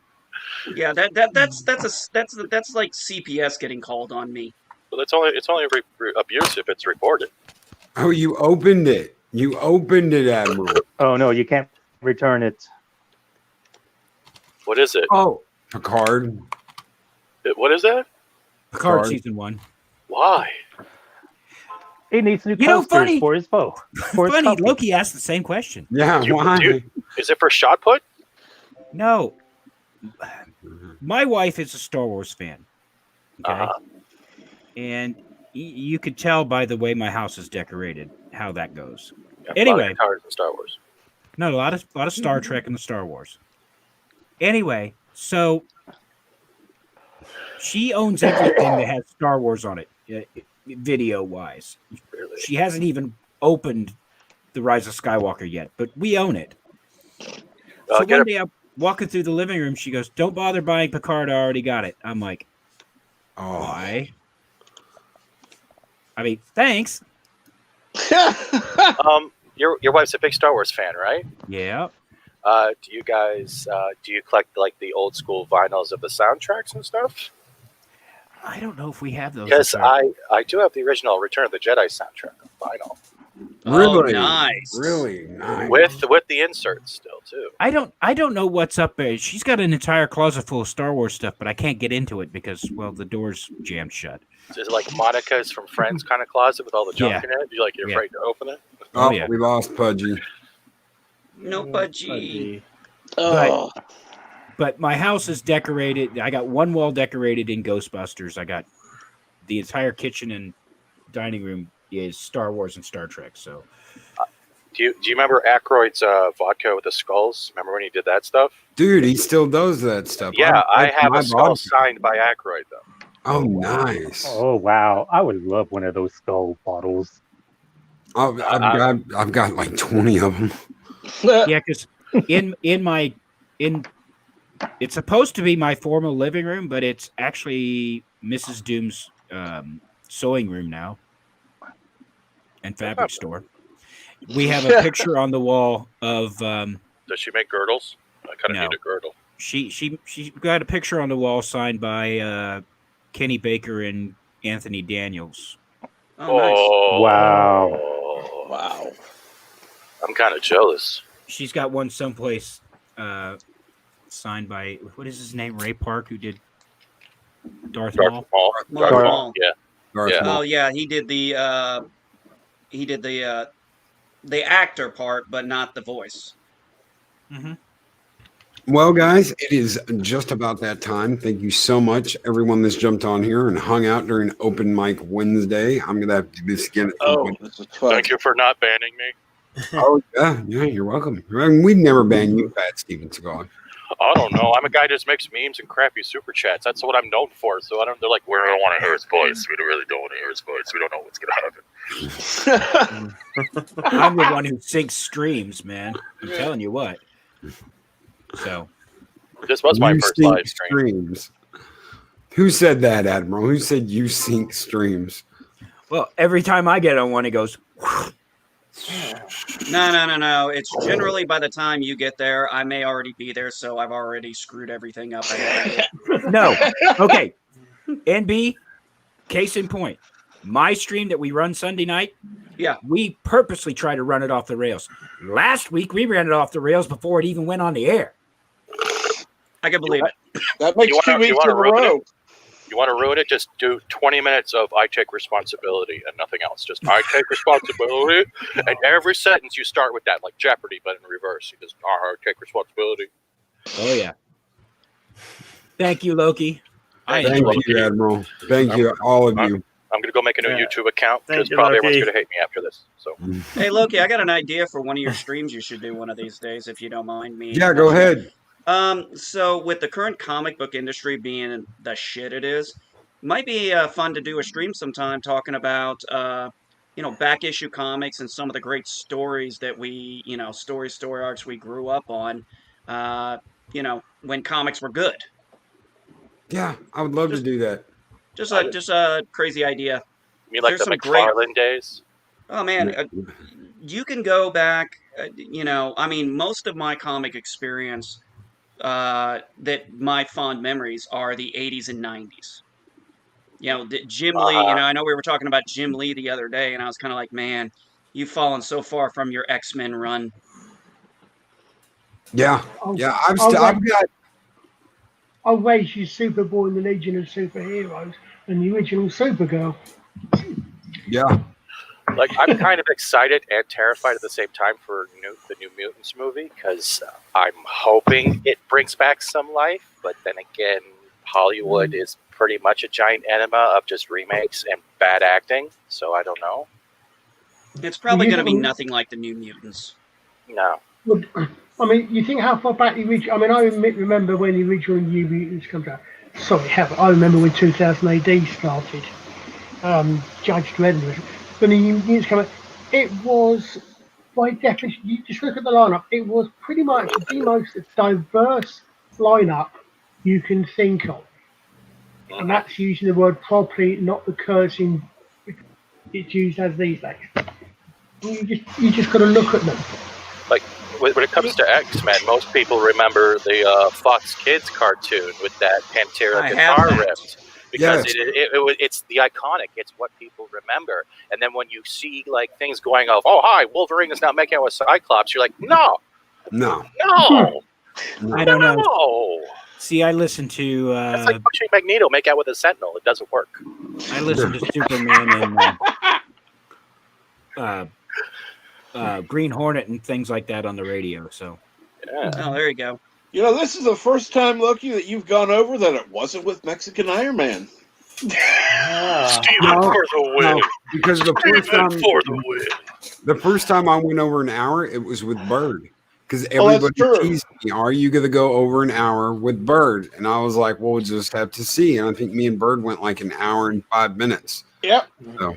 Yeah, that's like CPS getting called on me. Well, it's only abuse if it's reported. Oh, you opened it. You opened it, Admiral. Oh no, you can't return it. What is it? Oh, Picard. What is that? Picard season 1. Why? He needs new posters for his foe. Funny, Loki asked the same question. Yeah, why? Is it for shot put? No. My wife is a Star Wars fan. Okay. And you could tell by the way my house is decorated how that goes. Yeah, Anyway, a lot of Star Wars. No, a lot of Star Trek and the Star Wars. Anyway, so she owns everything that has Star Wars on it, video wise. Really? She hasn't even opened The Rise of Skywalker yet, but we own it. So one day I'm walking through the living room. She goes, "Don't bother buying Picard. I already got it." I'm like, "Why?" I mean, thanks. Your wife's a big Star Wars fan, right? Yeah. Do you guys do you collect like the old school vinyls of the soundtracks and stuff? I don't know if we have those. Because I do have the original Return of the Jedi soundtrack on vinyl. Really? Nice. Really nice. With the inserts still too. I don't know what's up there. She's got an entire closet full of Star Wars stuff, but I can't get into it because the door's jammed shut. Is it like Monica's from Friends kind of closet with all the junk in it? You're afraid to open it? Oh, yeah. We lost Pudgy. No Pudgy. But my house is decorated. I got one wall decorated in Ghostbusters. I got the entire kitchen and dining room is Star Wars and Star Trek. So, do you remember Aykroyd's vodka with the skulls? Remember when he did that stuff? Dude, he still does that stuff. Yeah, I have a skull signed by Aykroyd though. Oh, nice. Oh, wow. I would love one of those skull bottles. Oh, I've got like 20 of them. Yeah, because it's supposed to be my formal living room, but it's actually Mrs. Doom's sewing room now and fabric store. We have a picture on the wall of. Does she make girdles? I kind of need a girdle. She got a picture on the wall signed by Kenny Baker and Anthony Daniels. Oh, nice. Wow. Wow. I'm kind of jealous. She's got one someplace signed by, what is his name? Ray Park, who did Darth Maul. Yeah. Oh yeah, he did the actor part, but not the voice. Mm-hmm. Well, guys, it is just about that time. Thank you so much, everyone that's jumped on here and hung out during Open Mic Wednesday. I'm going to have to do this again. Thank you for not banning me. Oh, yeah, you're welcome. We'd never ban you, Pat Steven Seagal. I don't know. I'm a guy who just makes memes and crappy super chats. That's what I'm known for. So they're like, we don't want to hear his voice. We really don't want to hear his voice. We don't know what's going to happen. I'm the one who syncs streams, man. I'm telling you what. So this was my first live stream. Who said that, Admiral? Who said you sync streams? Well, every time I get on one, it goes. No. It's generally by the time you get there, I may already be there, so I've already screwed everything up. No. Okay. NB, case in point. My stream that we run Sunday night, we purposely try to run it off the rails. Last week, we ran it off the rails before it even went on the air. I can believe it. That makes 2 weeks in a row. You want to ruin it? Just do 20 minutes of I take responsibility and nothing else. Just I take responsibility. And every sentence you start with that, like Jeopardy, but in reverse. You just I take responsibility. Oh, yeah. Thank you, Loki. Thank you, Admiral. Thank you, all of you. I'm going to go make a new YouTube account because probably everyone's going to hate me after this. So, hey, Loki, I got an idea for one of your streams you should do one of these days, if you don't mind me. Yeah, go ahead. So with the current comic book industry being the shit it is, might be fun to do a stream sometime talking about, back issue comics and some of the great stories that we, story arcs we grew up on, when comics were good. Yeah, I would love to do that. Just a crazy idea. You mean like the McFarlane days? Oh man, you can go back. Most of my comic experience, that my fond memories are the 80s and 90s. Jim Lee. I know we were talking about Jim Lee the other day, and I was kind of like, man, you've fallen so far from your X-Men run. Yeah, I've got. I'll raise you Superboy in the Legion of Superheroes and the original Supergirl. Yeah. Like, I'm kind of excited and terrified at the same time for the New Mutants movie because I'm hoping it brings back some life. But then again, Hollywood is pretty much a giant enema of just remakes and bad acting. So I don't know. It's probably going to be nothing like the New Mutants. No. I mean, you think how far back the original... I mean, I remember when the original New Mutants comes out. Sorry, I remember when 2000 AD started. Judge Dredd. When the New Mutants came out, it was by definition, you just look at the lineup. It was pretty much the most diverse lineup you can think of, and that's using the word properly, not the cursing it's used as these days. You just got to look at them. Like when it comes to X-Men, most people remember the Fox Kids cartoon with that Pantera guitar riff. Because it's the iconic. It's what people remember. And then when you see like things going off, oh hi, Wolverine is now making out with Cyclops. You're like, no. I don't know. See, I listen to. It's like pushing Magneto make out with a Sentinel. It doesn't work. I listen to Superman and Green Hornet and things like that on the radio. So. Yeah. Oh, there you go. You know, this is the first time, Loki, that you've gone over that it wasn't with Mexican Iron Man. Steven for the win. Because the first time I went over an hour, it was with Bird. Because everybody teased me, are you going to go over an hour with Bird? And I was like, well, we'll just have to see. And I think me and Bird went like an hour and 5 minutes. Yep. So.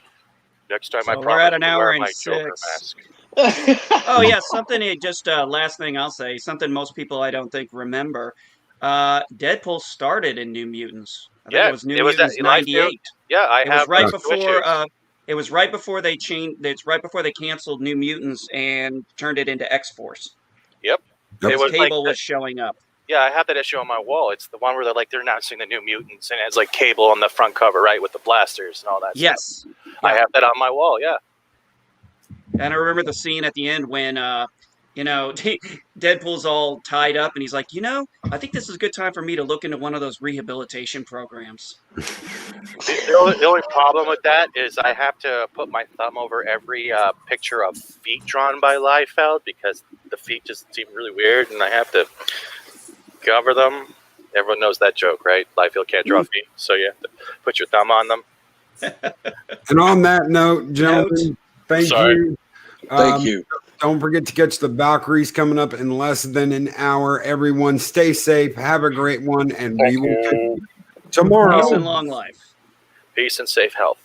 Next time we're at an hour and my 6. Joker mask. Oh yeah, something. Just last thing I'll say. Something most people I don't think remember. Deadpool started in New Mutants. I think it was New Mutants '98. Yeah, it was right before. It was right before they changed. It's right before they canceled New Mutants and turned it into X-Force. Yep. It was Cable was showing up. Yeah, I have that issue on my wall. It's the one where they're announcing the New Mutants, and it's like Cable on the front cover, right, with the blasters and all that. Yes. Stuff. I have that on my wall. Yeah. And I remember the scene at the end when, Deadpool's all tied up, and he's like, I think this is a good time for me to look into one of those rehabilitation programs. The only problem with that is I have to put my thumb over every picture of feet drawn by Liefeld because the feet just seem really weird, and I have to cover them. Everyone knows that joke, right? Liefeld can't draw feet, so you have to put your thumb on them. And on that note, gentlemen, thank you. Thank you. Don't forget to catch the Valkyries coming up in less than an hour. Everyone, stay safe. Have a great one, and we will catch you tomorrow. Peace and long life. Peace and safe health.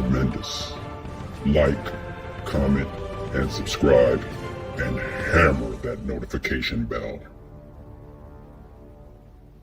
tremendous. Like, comment, and subscribe, and hammer that notification bell.